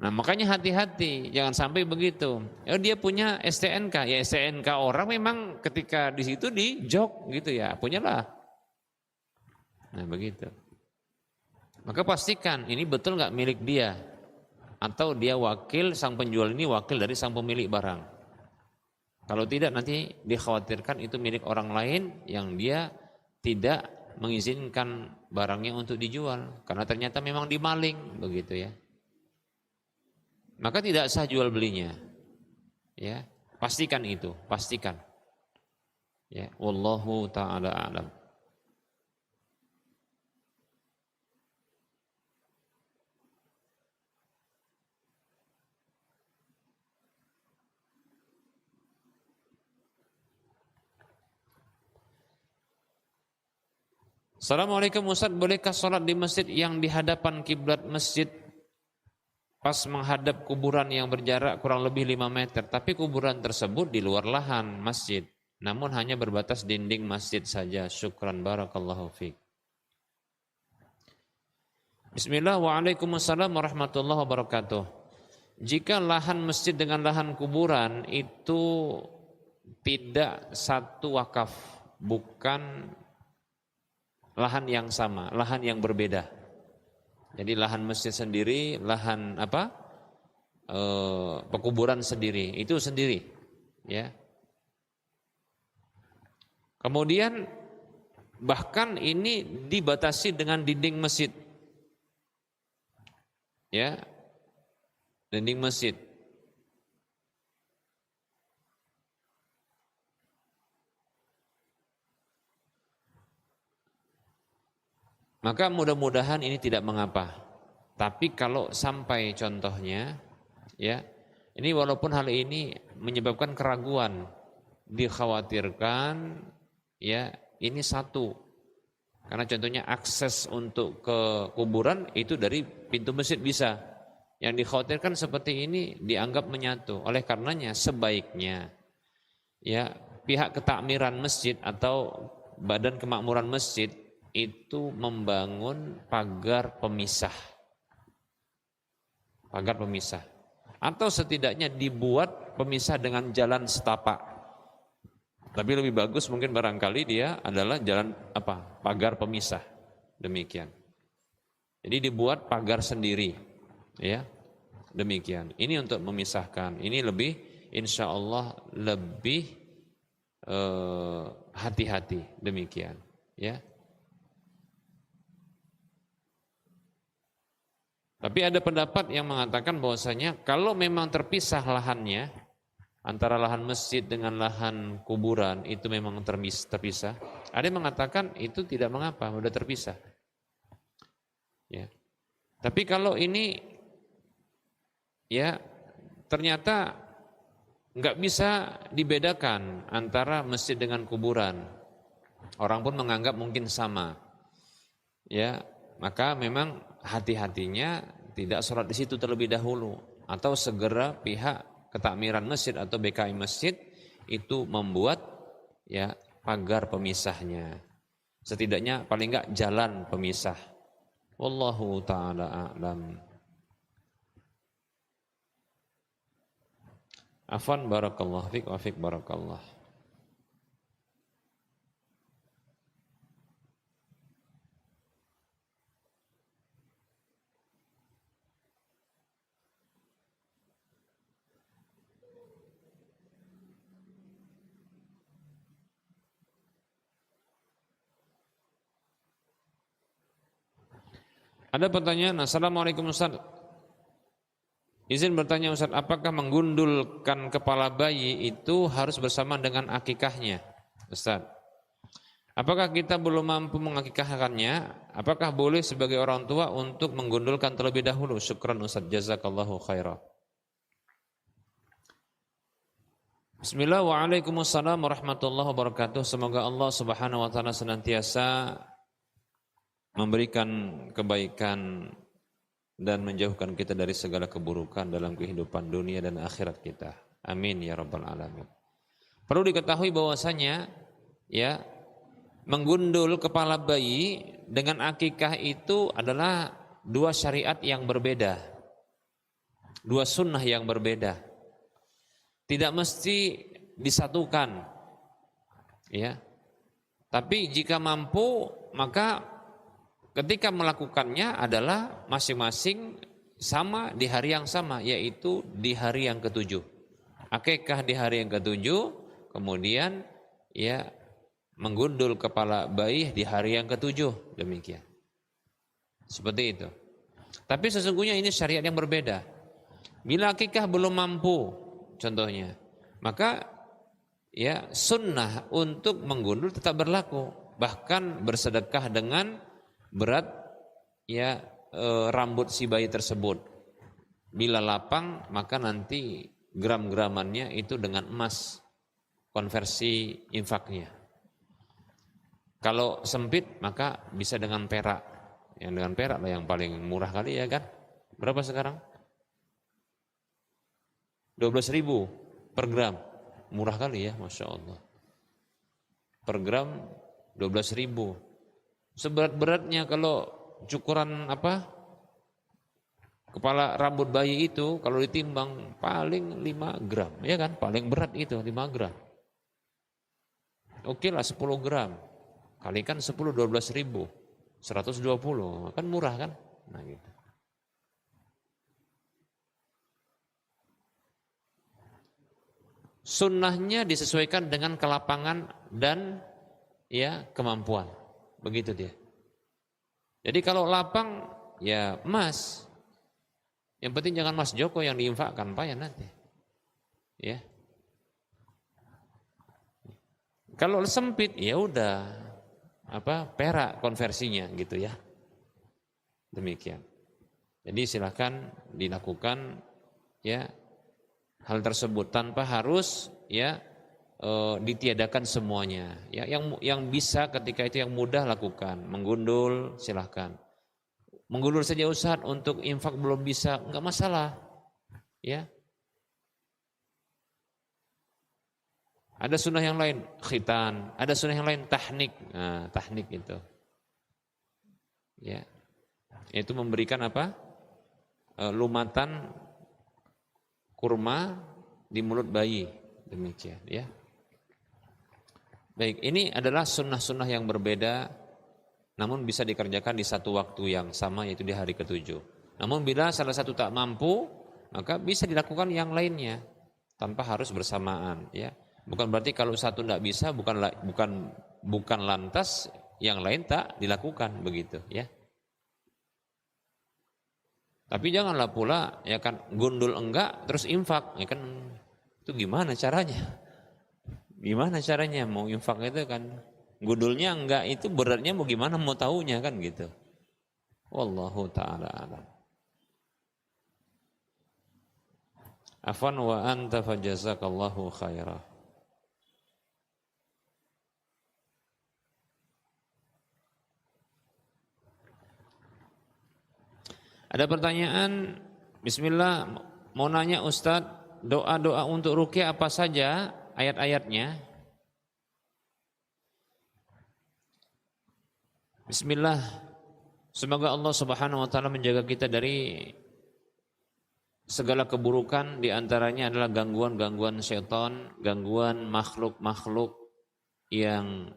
Nah makanya hati-hati, jangan sampai begitu. Oh, dia punya STNK, ya STNK orang memang ketika di situ di jok gitu ya, punyalah. Nah begitu. Maka pastikan ini betul nggak milik dia, atau dia wakil sang penjual ini wakil dari sang pemilik barang. Kalau tidak nanti dikhawatirkan itu milik orang lain yang dia tidak mengizinkan barangnya untuk dijual, karena ternyata memang dimaling begitu ya. Maka tidak sah jual belinya. Ya, pastikan itu, pastikan. Ya, wallahu taala a'lam. Assalamualaikum Ustaz, bolehkah sholat di masjid yang di hadapan kiblat masjid pas menghadap kuburan yang berjarak kurang lebih 5 meter, tapi kuburan tersebut di luar lahan masjid, namun hanya berbatas dinding masjid saja. Syukran, barakallahu fiik. Bismillah, waalaikumsalam warahmatullahi wabarakatuh. Jika lahan masjid dengan lahan kuburan itu tidak satu wakaf, bukan lahan yang sama, lahan yang berbeda. Jadi lahan masjid sendiri, lahan pekuburan sendiri, itu sendiri, ya. Kemudian bahkan ini dibatasi dengan dinding masjid, ya, dinding masjid. Maka mudah-mudahan ini tidak mengapa. Tapi kalau sampai contohnya, ya, ini walaupun hal ini menyebabkan keraguan, dikhawatirkan, ya, ini satu. Karena contohnya akses untuk ke kuburan itu dari pintu masjid bisa. Yang dikhawatirkan seperti ini dianggap menyatu. Oleh karenanya sebaiknya, ya, pihak ketakmiran masjid atau badan kemakmuran masjid itu membangun pagar pemisah. Pagar pemisah. Atau setidaknya dibuat pemisah dengan jalan setapak. Tapi lebih bagus mungkin barangkali dia adalah jalan pagar pemisah. Demikian. Jadi dibuat pagar sendiri. Ya. Demikian. Ini untuk memisahkan. Ini lebih, insya Allah lebih hati-hati. Demikian. Ya. Tapi ada pendapat yang mengatakan bahwasanya kalau memang terpisah lahannya antara lahan masjid dengan lahan kuburan itu memang terpisah. Ada yang mengatakan itu tidak mengapa, sudah terpisah. Ya. Tapi kalau ini ya ternyata nggak bisa dibedakan antara masjid dengan kuburan. Orang pun menganggap mungkin sama. Ya, maka memang hati-hatinya tidak sholat di situ terlebih dahulu, atau segera pihak ketakmiran masjid atau BKI masjid itu membuat ya pagar pemisahnya, setidaknya paling enggak jalan pemisah. Wallahu taala a'lam. Afwan, barakallahu fiik wa fiik barakallah. Ada pertanyaan, Assalamualaikum Ustaz. Izin bertanya Ustaz, apakah menggundulkan kepala bayi itu harus bersama dengan akikahnya? Ustaz, apakah kita belum mampu mengakikahkannya? Apakah boleh sebagai orang tua untuk menggundulkan terlebih dahulu? Syukran Ustaz, jazakallahu khairah. Bismillah, waalaikumsalam warahmatullahi wabarakatuh. Semoga Allah subhanahu wa ta'ala senantiasa memberikan kebaikan dan menjauhkan kita dari segala keburukan dalam kehidupan dunia dan akhirat kita. Amin ya rabbal alamin. Perlu diketahui bahwasanya ya menggundul kepala bayi dengan akikah itu adalah dua syariat yang berbeda. Dua sunnah yang berbeda. Tidak mesti disatukan. Ya. Tapi jika mampu maka ketika melakukannya adalah masing-masing sama di hari yang sama, yaitu di hari yang ke-7. Akikah di hari yang ke-7, kemudian ya menggundul kepala bayi di hari yang ke-7, demikian. Seperti itu. Tapi sesungguhnya ini syariat yang berbeda. Bila akikah belum mampu, contohnya, maka ya sunnah untuk menggundul tetap berlaku, bahkan bersedekah dengan berat ya rambut si bayi tersebut. Bila lapang maka nanti gram-gramannya itu dengan emas, konversi infaknya. Kalau sempit maka bisa dengan perak. Yang dengan perak lah yang paling murah kali ya kan. Berapa sekarang? 12.000 per gram. Murah kali ya, Masya Allah. Per gram 12.000. Seberat-beratnya kalau cukuran apa? Kepala rambut bayi itu kalau ditimbang paling 5 gram, ya kan? Paling berat itu 5 gram. Oke lah 10 gram. Kalikan 10 12.000. 120, kan murah kan? Nah gitu. Sunnahnya disesuaikan dengan kelapangan dan ya kemampuan. Begitu dia. Jadi kalau lapang ya emas. Yang penting jangan Mas Joko yang diinfakkan, Pak ya nanti. Ya. Kalau sempit ya udah perak konversinya gitu ya. Demikian. Jadi silakan dilakukan ya hal tersebut tanpa harus ya ditiadakan semuanya. Ya yang bisa ketika itu yang mudah lakukan. Menggundul silahkan. Menggundul saja Ustaz, untuk infak belum bisa, enggak masalah. Ya. Ada sunnah yang lain, khitan, ada sunnah yang lain tahnik. Nah, tahnik itu. Ya. Itu memberikan apa? Lumatan kurma di mulut bayi. Demikian, ya. Baik, ini adalah sunnah-sunnah yang berbeda, namun bisa dikerjakan di satu waktu yang sama, yaitu di hari ke-7. Namun bila salah satu tak mampu, maka bisa dilakukan yang lainnya tanpa harus bersamaan. Ya, bukan berarti kalau satu tidak bisa, bukan lantas yang lain tak dilakukan begitu. Ya. Tapi janganlah pula ya kan gundul enggak terus infak, ya kan itu gimana caranya? Gimana caranya mau infak itu kan? Gundulnya enggak, itu beratnya mau gimana mau taunya kan gitu. Wallahu ta'ala alam. Afwan wa anta fajazakallahu khairah. Ada pertanyaan, bismillah, mau nanya Ustadz, doa-doa untuk ruqyah apa saja ayat-ayatnya? Bismillah, semoga Allah Subhanahu wa taala menjaga kita dari segala keburukan, di antaranya adalah gangguan-gangguan syaitan, gangguan makhluk-makhluk yang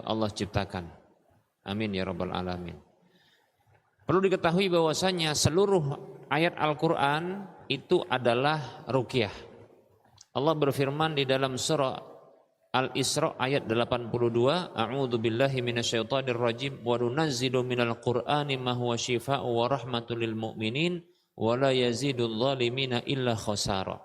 Allah ciptakan. Amin ya rabbal alamin. Perlu diketahui bahwasanya seluruh ayat Al-Qur'an itu adalah ruqyah. Allah berfirman di dalam surah Al-Isra ayat 82, A'udzu billahi minasyaitonir rajim wa nunazzilu minal Qur'ani ma huwa syifaa'un wa rahmatul lil mu'minin wa la yazidul zalimina illa khasara.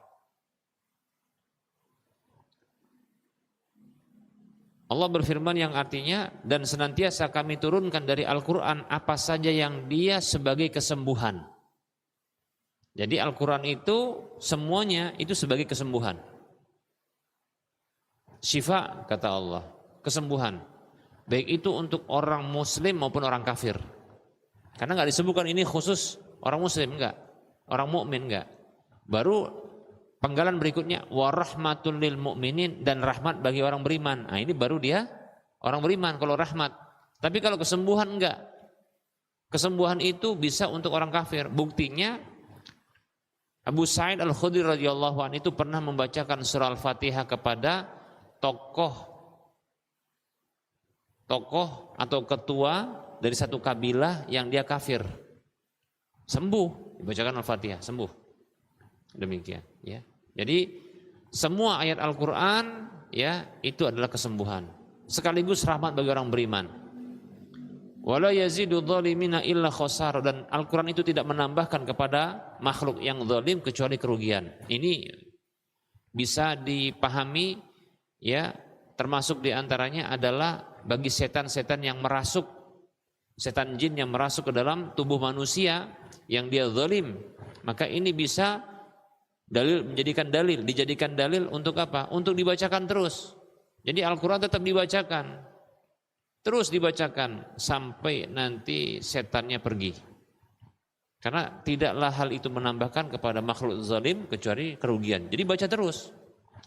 Allah berfirman yang artinya, dan senantiasa kami turunkan dari Al-Qur'an apa saja yang dia sebagai kesembuhan. Jadi Al-Qur'an itu semuanya itu sebagai kesembuhan. Syifa kata Allah, kesembuhan. Baik itu untuk orang muslim maupun orang kafir. Karena enggak disebutkan ini khusus orang muslim, enggak. Orang mukmin enggak. Baru penggalan berikutnya warahmatul lil mu'minin, dan rahmat bagi orang beriman. Nah, ini baru dia orang beriman kalau rahmat. Tapi kalau kesembuhan enggak. Kesembuhan itu bisa untuk orang kafir. Buktinya Abu Sa'id Al-Khudri radhiyallahu anhu itu pernah membacakan surah Al-Fatihah kepada tokoh atau ketua dari satu kabilah yang dia kafir. Sembuh, dibacakan Al-Fatihah, sembuh. Demikian, ya. Jadi semua ayat Al-Qur'an ya itu adalah kesembuhan. Sekaligus rahmat bagi orang beriman. Wala yazidu dhalimina illa khasar, dan Al-Qur'an itu tidak menambahkan kepada makhluk yang zalim kecuali kerugian. Ini bisa dipahami ya, termasuk diantaranya adalah bagi setan-setan yang merasuk, setan jin yang merasuk ke dalam tubuh manusia yang dia zalim, maka ini bisa dijadikan dalil untuk apa? Untuk dibacakan terus. Jadi Al-Quran tetap dibacakan. Terus dibacakan sampai nanti setannya pergi. Karena tidaklah hal itu menambahkan kepada makhluk zalim kecuali kerugian. Jadi baca terus.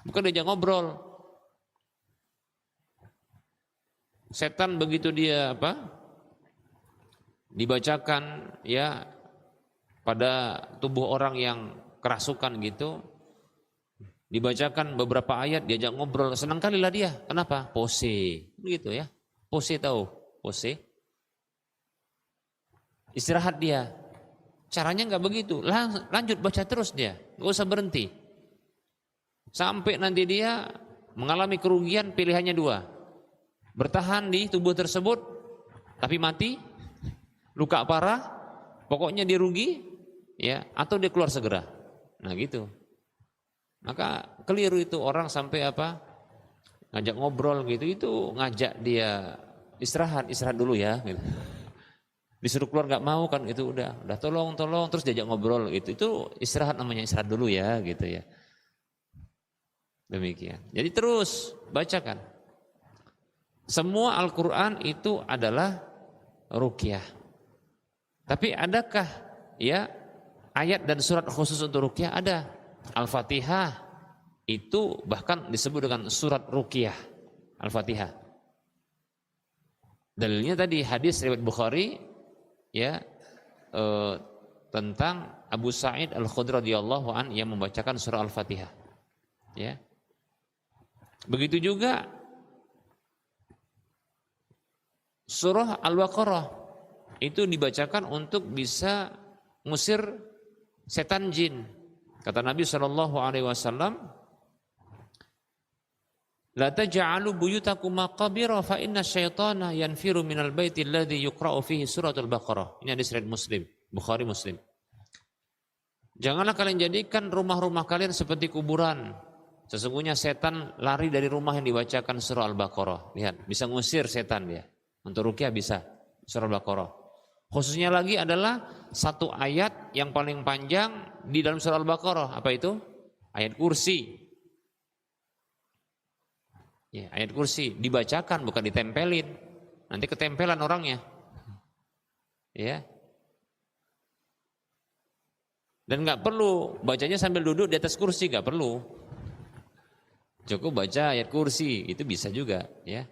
Bukan diajak ngobrol. Setan begitu dia dibacakan ya pada tubuh orang yang kerasukan gitu, dibacakan beberapa ayat, diajak ngobrol, senang kali lah dia. Kenapa? Pose, begitu ya. Pose tahu? Pose. Istirahat dia. Caranya nggak begitu. Lanjut baca terus dia, nggak usah berhenti. Sampai nanti dia mengalami kerugian, pilihannya dua. Bertahan di tubuh tersebut, tapi mati, luka parah, pokoknya dia rugi, ya, atau dia keluar segera. Nah gitu. Maka keliru itu orang sampai ngajak ngobrol gitu, itu ngajak dia istirahat dulu ya gitu. Disuruh keluar nggak mau kan, itu udah tolong terus diajak ngobrol gitu, itu istirahat namanya, istirahat dulu ya gitu ya. Demikian. Jadi terus bacakan. Semua Al-Quran itu adalah ruqyah. Tapi adakah ya ayat dan surat khusus untuk ruqyah? Ada. Al-Fatihah itu bahkan disebut dengan surat ruqyah. Al-Fatihah. Dalilnya tadi hadis riwayat Bukhari ya tentang Abu Sa'id Al-Khudri radhiyallahu an yang membacakan surah Al-Fatihah. Ya. Begitu juga surah Al-Baqarah itu dibacakan untuk bisa ngusir setan jin. Kata Nabi SAW, la taj'alu buyutakum maqabira fa inna syaitana yanfiru minal baiti alladhi yuqra'u fihi suratul Baqarah. Ini hadis riwayat Muslim, Bukhari Muslim. Janganlah kalian jadikan rumah-rumah kalian seperti kuburan. Sesungguhnya setan lari dari rumah yang dibacakan surah Al-Baqarah. Lihat, bisa ngusir setan dia. Untuk ruqyah bisa, surah Al-Baqarah. Khususnya lagi adalah satu ayat yang paling panjang di dalam surah Al-Baqarah. Apa itu? Ayat kursi. Ya, ayat kursi dibacakan bukan ditempelin. Nanti ketempelan orangnya. Ya. Dan nggak perlu bacanya sambil duduk di atas kursi, nggak perlu. Cukup baca ayat kursi, itu bisa juga, ya.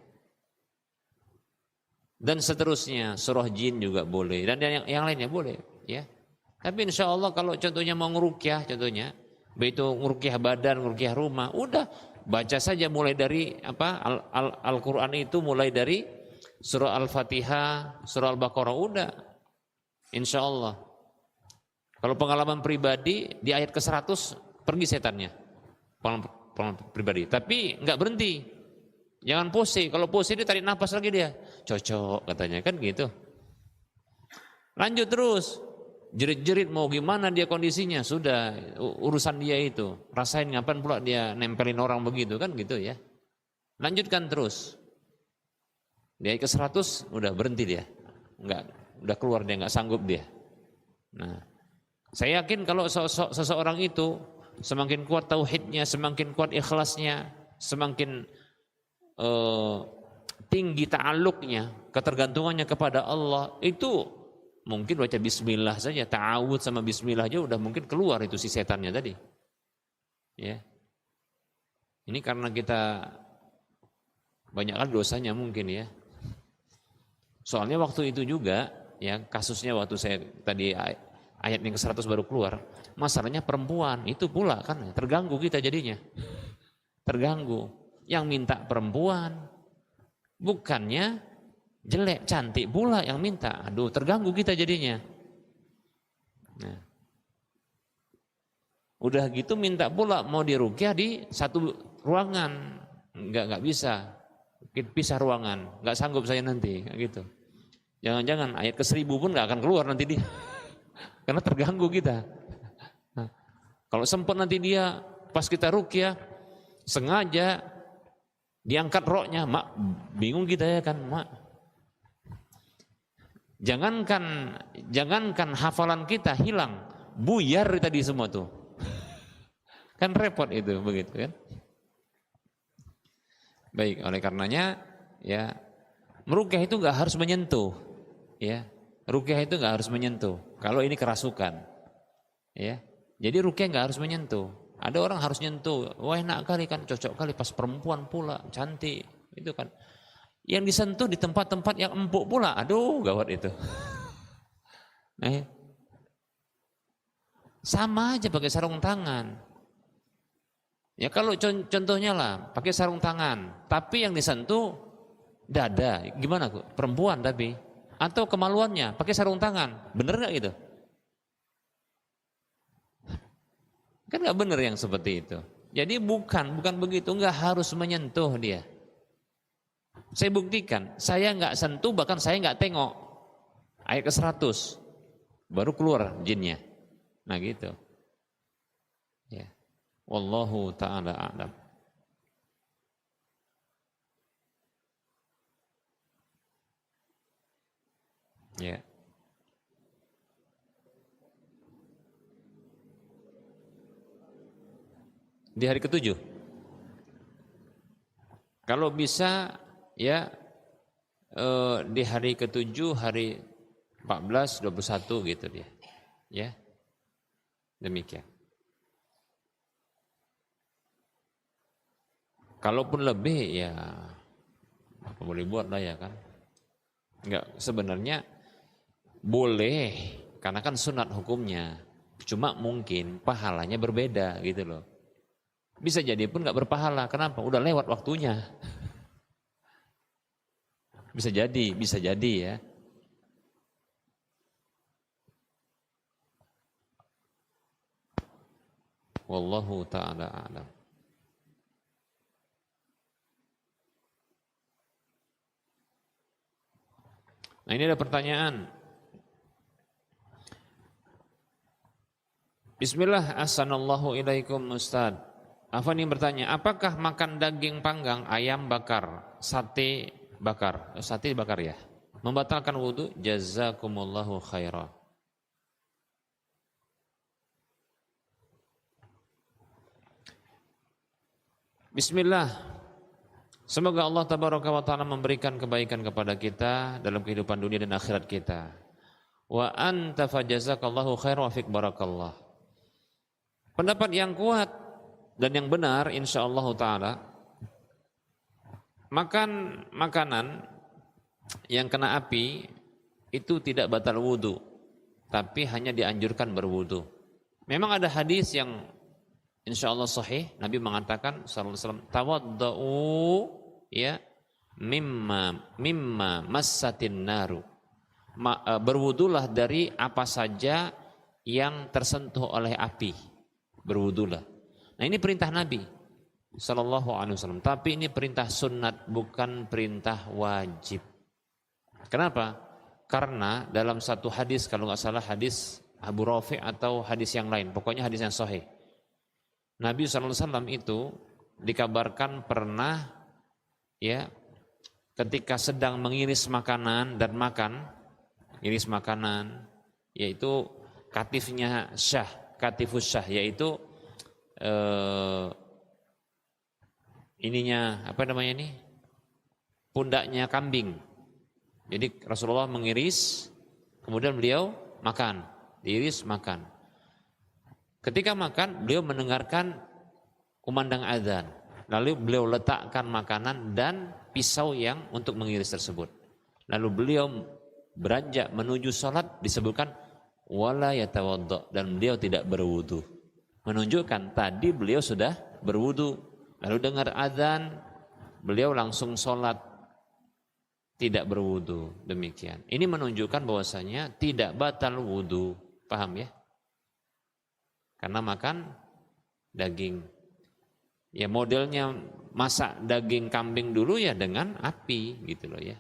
Dan seterusnya, surah jin juga boleh, dan yang lainnya boleh, ya. Tapi insya Allah kalau contohnya mau ngerukyah, contohnya, begitu ngerukyah badan, ngerukyah rumah, udah baca saja mulai dari Al-Quran itu mulai dari surah Al-Fatihah, surah Al-Baqarah, udah, insya Allah. Kalau pengalaman pribadi di ayat ke-100 pergi setannya, pengalaman pribadi, tapi nggak berhenti, jangan pose. Kalau pose dia tarik nafas lagi dia, cocok katanya kan gitu. Lanjut terus, jerit-jerit mau gimana dia kondisinya, sudah urusan dia itu. Rasain ngapain pula dia nempelin orang begitu kan gitu ya. Lanjutkan terus. Di ayat ke-100 udah berhenti dia, udah keluar dia, nggak sanggup dia. Nah, saya yakin kalau seseorang itu semakin kuat tauhidnya, semakin kuat ikhlasnya, semakin tinggi ta'alluqnya, ketergantungannya kepada Allah, itu mungkin baca bismillah saja, ta'awud sama bismillah aja udah mungkin keluar itu si setannya tadi. Ya. Ini karena kita banyak kali dosanya mungkin ya. Soalnya waktu itu juga ya, kasusnya waktu saya tadi ayat yang ke-100 baru keluar, masalahnya perempuan itu pula kan, terganggu kita jadinya. Terganggu. Yang minta perempuan, bukannya jelek, cantik pula yang minta. Aduh, terganggu kita jadinya. Nah. Udah gitu minta pula mau diruqyah di satu ruangan. Enggak bisa. Pisah ruangan, enggak sanggup saya nanti, gitu. Jangan-jangan ayat ke-1000 pun enggak akan keluar nanti dia. Karena terganggu kita. Nah, kalau sempat nanti dia pas kita ruqyah sengaja diangkat rohnya, mak bingung kita ya kan, mak. Jangankan hafalan kita hilang, buyar tadi semua tuh. Kan repot itu begitu kan. Baik, oleh karenanya ya Meruqyah itu nggak harus menyentuh, ya. Ruqyah itu nggak harus menyentuh. Kalau ini kerasukan, ya. Jadi ruqyah nggak harus menyentuh. Ada orang harus nyentuh. Wah enak kali kan, cocok kali pas perempuan pula, cantik, itu kan. Yang disentuh di tempat-tempat yang empuk pula, aduh gawat itu. Sama aja pakai sarung tangan. Ya kalau contohnya lah, pakai sarung tangan, tapi yang disentuh dada, gimana kok? Perempuan tapi, atau kemaluannya, pakai sarung tangan, bener nggak gitu? Kan nggak bener yang seperti itu. Jadi bukan begitu, nggak harus menyentuh dia. Saya buktikan, saya nggak sentuh, bahkan saya nggak tengok. Ayat ke-100, baru keluar jinnya. Nah gitu. Ya. Wallahu ta'ala a'lam. Ya. Di hari ke-7. Kalau bisa ya di hari ke-7, hari 14, 21 gitu dia. Ya. Demikian. Kalaupun lebih ya apa boleh buat lah ya kan. Enggak, sebenarnya boleh karena kan sunat hukumnya. Cuma mungkin pahalanya berbeda gitu loh. Bisa jadi pun nggak berpahala. Kenapa? Udah lewat waktunya. Bisa jadi ya. Wallahu ta'ala a'lam. Nah ini ada pertanyaan. Bismillah, assalamualaikum ilaikum Ustaz. Afan yang bertanya, apakah makan daging panggang, ayam bakar, sate bakar ya, membatalkan wudhu? Jazakumullahu khairah. Bismillah. Semoga Allah tabaraka wa ta'ala memberikan kebaikan kepada kita dalam kehidupan dunia dan akhirat kita. Wa anta fajazakallahu khairah wa fik barakallah. Pendapat yang kuat dan yang benar insyaallah ta'ala, makan makanan yang kena api itu tidak batal wudhu, tapi hanya dianjurkan berwudhu. Memang ada hadis yang insyaallah sahih, Nabi mengatakan sallallahu alaihi wasallam, tawaddau ya mimma massatin naru. Berwudulah dari apa saja yang tersentuh oleh api. Berwudulah. Nah ini perintah Nabi sallallahu alaihi wasallam, tapi ini perintah sunnat, bukan perintah wajib. Kenapa? Karena dalam satu hadis, kalau nggak salah hadis Abu Rafi atau hadis yang lain, pokoknya hadis yang sahih, Nabi sallallahu alaihi wasallam itu dikabarkan pernah ya ketika sedang mengiris makanan dan makan, iris makanan, yaitu katifnya syah, katifus syah, yaitu ininya apa namanya ini, pundaknya kambing. Jadi Rasulullah mengiris, kemudian beliau makan, diiris makan. Ketika makan, beliau mendengarkan kumandang azan, lalu beliau letakkan makanan dan pisau yang untuk mengiris tersebut. Lalu beliau beranjak menuju salat, disebutkan wala yatawaddo, dan beliau tidak berwudu. Menunjukkan tadi beliau sudah berwudu. Lalu dengar azan, beliau langsung sholat, tidak berwudu. Demikian. Ini menunjukkan bahwasanya tidak batal wudu. Paham ya? Karena makan daging. Ya modelnya masak daging kambing dulu ya dengan api gitu loh ya.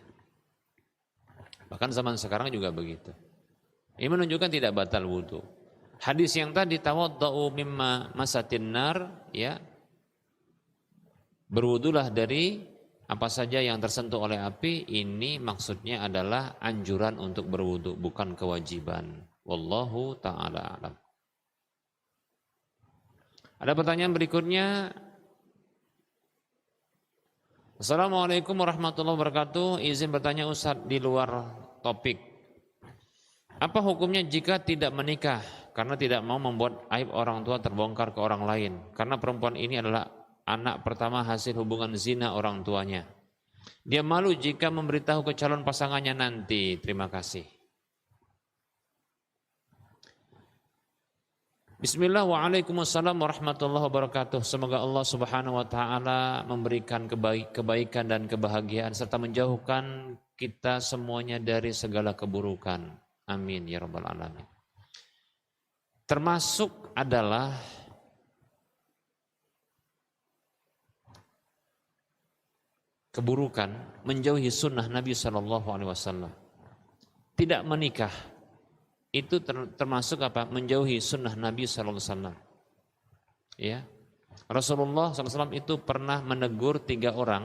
Bahkan zaman sekarang juga begitu. Ini menunjukkan tidak batal wudu. Hadis yang tadi tawaddau mimma masatin nar ya, berwudulah dari apa saja yang tersentuh oleh api, ini maksudnya adalah anjuran untuk berwudu, bukan kewajiban. Wallahu ta'ala a'lam. Ada pertanyaan berikutnya. Assalamualaikum warahmatullahi wabarakatuh. Izin bertanya Ustaz di luar topik. Apa hukumnya jika tidak menikah karena tidak mau membuat aib orang tua terbongkar ke orang lain? Karena perempuan ini adalah anak pertama hasil hubungan zina orang tuanya. Dia malu jika memberitahu ke calon pasangannya nanti. Terima kasih. Bismillah, waalaikumsalam warahmatullahi wabarakatuh. Semoga Allah subhanahu wa ta'ala memberikan kebaikan dan kebahagiaan serta menjauhkan kita semuanya dari segala keburukan. Amin ya rabbal alamin. Termasuk adalah keburukan menjauhi sunnah Nabi SAW. Tidak menikah itu termasuk apa? Menjauhi sunnah Nabi SAW. Ya, Rasulullah SAW itu pernah menegur 3 orang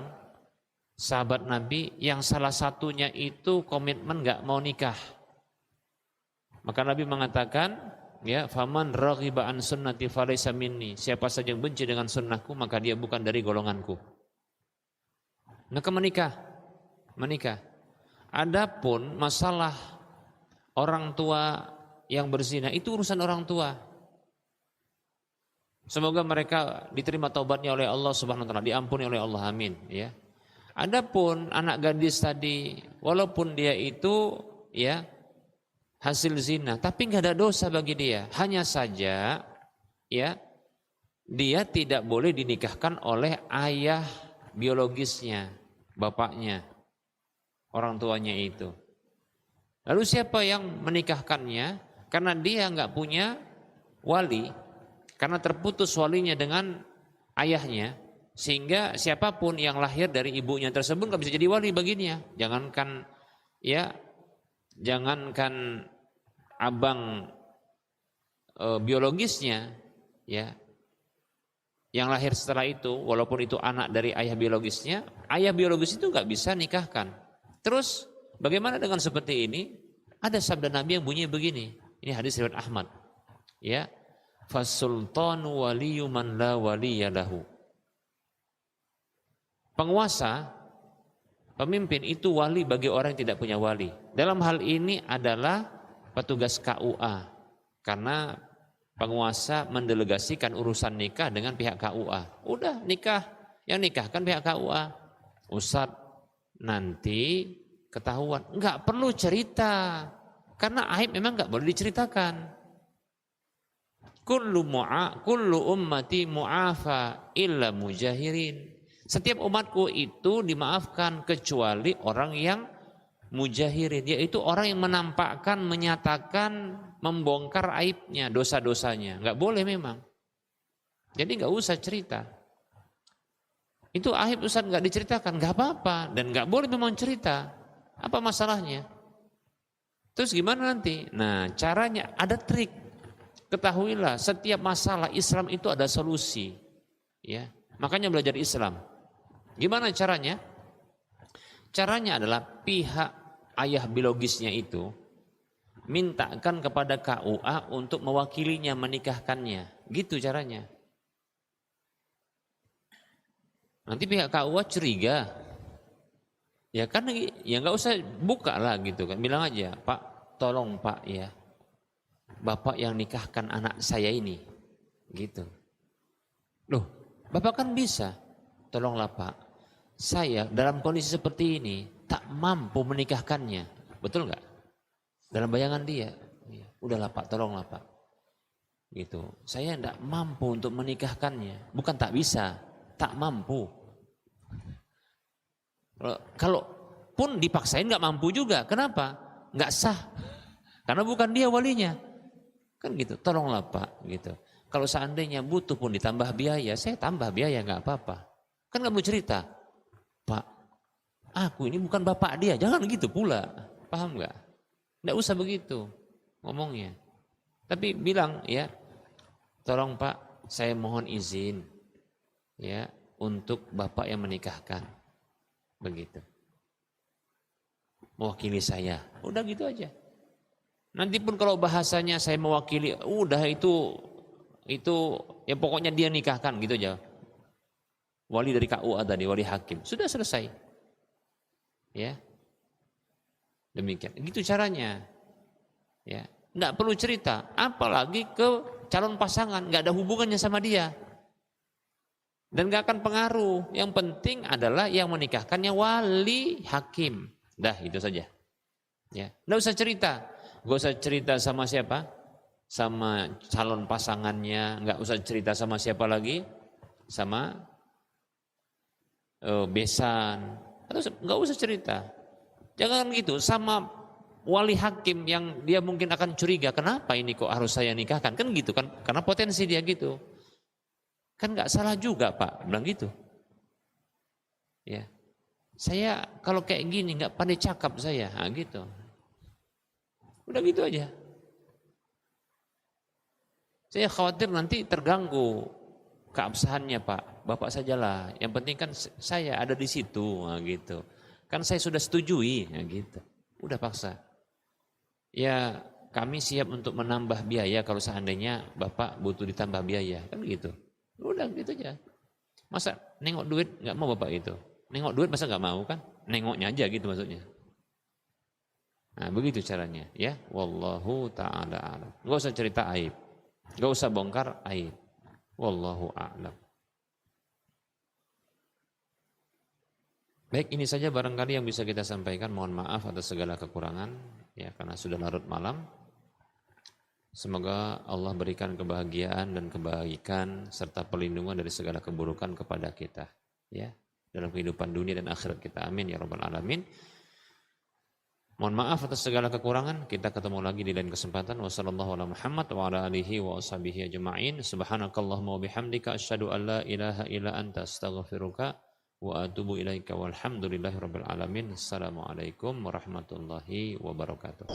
sahabat Nabi yang salah satunya itu komitmen nggak mau nikah. Maka Nabi mengatakan, ya, faman raghiba an sunnati falaysa minni. Siapa saja yang benci dengan sunnahku maka dia bukan dari golonganku. Maka menikah. Adapun masalah orang tua yang berzina itu urusan orang tua. Semoga mereka diterima taubatnya oleh Allah Subhanahu wa taala, diampuni oleh Allah, amin, ya. Adapun anak gadis tadi, walaupun dia itu ya hasil zina, tapi nggak ada dosa bagi dia. Hanya saja ya dia tidak boleh dinikahkan oleh ayah biologisnya, bapaknya, orang tuanya itu. Lalu siapa yang menikahkannya? Karena dia nggak punya wali, karena terputus walinya dengan ayahnya, sehingga siapapun yang lahir dari ibunya tersebut nggak bisa jadi wali baginya. Jangankan abang biologisnya, ya, yang lahir setelah itu, walaupun itu anak dari ayah biologisnya, ayah biologis itu nggak bisa nikahkan. Terus bagaimana dengan seperti ini? Ada sabda Nabi yang bunyi begini. Ini hadis riwayat Ahmad. Ya, fasultanu waliyu man la waliyalahu. Penguasa, pemimpin itu wali bagi orang yang tidak punya wali. Dalam hal ini adalah petugas KUA. Karena penguasa mendelegasikan urusan nikah dengan pihak KUA. Udah nikah, yang nikahkan pihak KUA. Ustadz, nanti ketahuan, enggak perlu cerita, karena aib memang enggak boleh diceritakan. Kullu ummati mu'afa illa mujahirin. Setiap umatku itu dimaafkan kecuali orang yang mujahirin, yaitu orang yang menampakkan, menyatakan, membongkar aibnya, dosa-dosanya. Enggak boleh memang. Jadi enggak usah cerita. Itu aib Ustaz enggak diceritakan, enggak apa-apa, dan enggak boleh memang cerita. Apa masalahnya? Terus gimana nanti? Nah, caranya ada trik. Ketahuilah, setiap masalah Islam itu ada solusi. Ya, makanya belajar Islam. Gimana caranya? Caranya adalah pihak ayah biologisnya itu mintakan kepada KUA untuk mewakilinya menikahkannya. Gitu caranya. Nanti pihak KUA curiga. Ya kan, ya nggak usah buka lah gitu kan, bilang aja, Pak, tolong Pak ya, Bapak yang nikahkan anak saya ini, gitu. Loh, Bapak kan bisa, tolonglah Pak, saya dalam kondisi seperti ini tak mampu menikahkannya, betul nggak? Dalam bayangan dia, ya, udahlah Pak, tolonglah Pak, gitu. Saya tidak mampu untuk menikahkannya, bukan tak bisa, tak mampu. Kalau pun dipaksain nggak mampu juga, kenapa? Nggak sah, karena bukan dia walinya, kan gitu. Tolonglah Pak, gitu. Kalau seandainya butuh pun ditambah biaya, saya tambah biaya nggak apa-apa. Kan nggak mau cerita, Pak, aku ini bukan bapak dia, jangan gitu pula, paham nggak? Nggak usah begitu ngomongnya, tapi bilang ya, tolong Pak, saya mohon izin ya untuk bapak yang menikahkan. Begitu, mewakili saya, udah gitu aja. Nanti pun kalau bahasanya saya mewakili, udah itu ya pokoknya dia nikahkan gitu aja. Wali dari KUA tadi, wali hakim. Sudah selesai. Ya. Demikian. Gitu caranya. Ya. Nggak perlu cerita, apalagi ke calon pasangan, nggak ada hubungannya sama dia. Dan nggak akan pengaruh. Yang penting adalah yang menikahkannya wali hakim. Dah, itu saja. Ya. Nggak usah cerita. Nggak usah cerita sama siapa? Sama calon pasangannya. Nggak usah cerita sama siapa lagi? Sama besan. Atau nggak usah cerita. Jangan gitu. Sama wali hakim yang dia mungkin akan curiga. Kenapa ini kok harus saya nikahkan? Kan gitu kan. Karena potensi dia gitu. Kan nggak salah juga Pak. Bilang gitu. Ya. Saya kalau kayak gini nggak pandai cakap saya, nah, gitu. Udah gitu aja. Saya khawatir nanti terganggu keabsahannya Pak. Bapak sajalah. Yang penting kan saya ada di situ, nah, gitu. Kan saya sudah setujui, nah, gitu. Udah paksa. Ya kami siap untuk menambah biaya kalau seandainya Bapak butuh ditambah biaya, kan gitu. Udah gitu aja. Masa nengok duit nggak mau Bapak itu? Nengok duit masa nggak mau kan? Nengoknya aja gitu maksudnya. Nah begitu caranya ya. Wallahu ta'ala a'lam. Gak usah cerita aib. Gak usah bongkar aib. Wallahu a'lam. Baik, ini saja barangkali yang bisa kita sampaikan. Mohon maaf atas segala kekurangan ya karena sudah larut malam. Semoga Allah berikan kebahagiaan dan kebaikan serta perlindungan dari segala keburukan kepada kita ya. Dalam kehidupan dunia dan akhirat kita. Amin ya rabbal alamin. Mohon maaf atas segala kekurangan. Kita ketemu lagi di lain kesempatan. Wassalamualaikum warahmatullahi wabarakatuh wa ala alihi wa ashabihi ajma'in. Subhanakallahumma wa bihamdika asyhadu an la ilaha illa anta astaghfiruka wa atubu ilaika walhamdulillahi rabbil alamin. Assalamualaikum warahmatullahi wabarakatuh.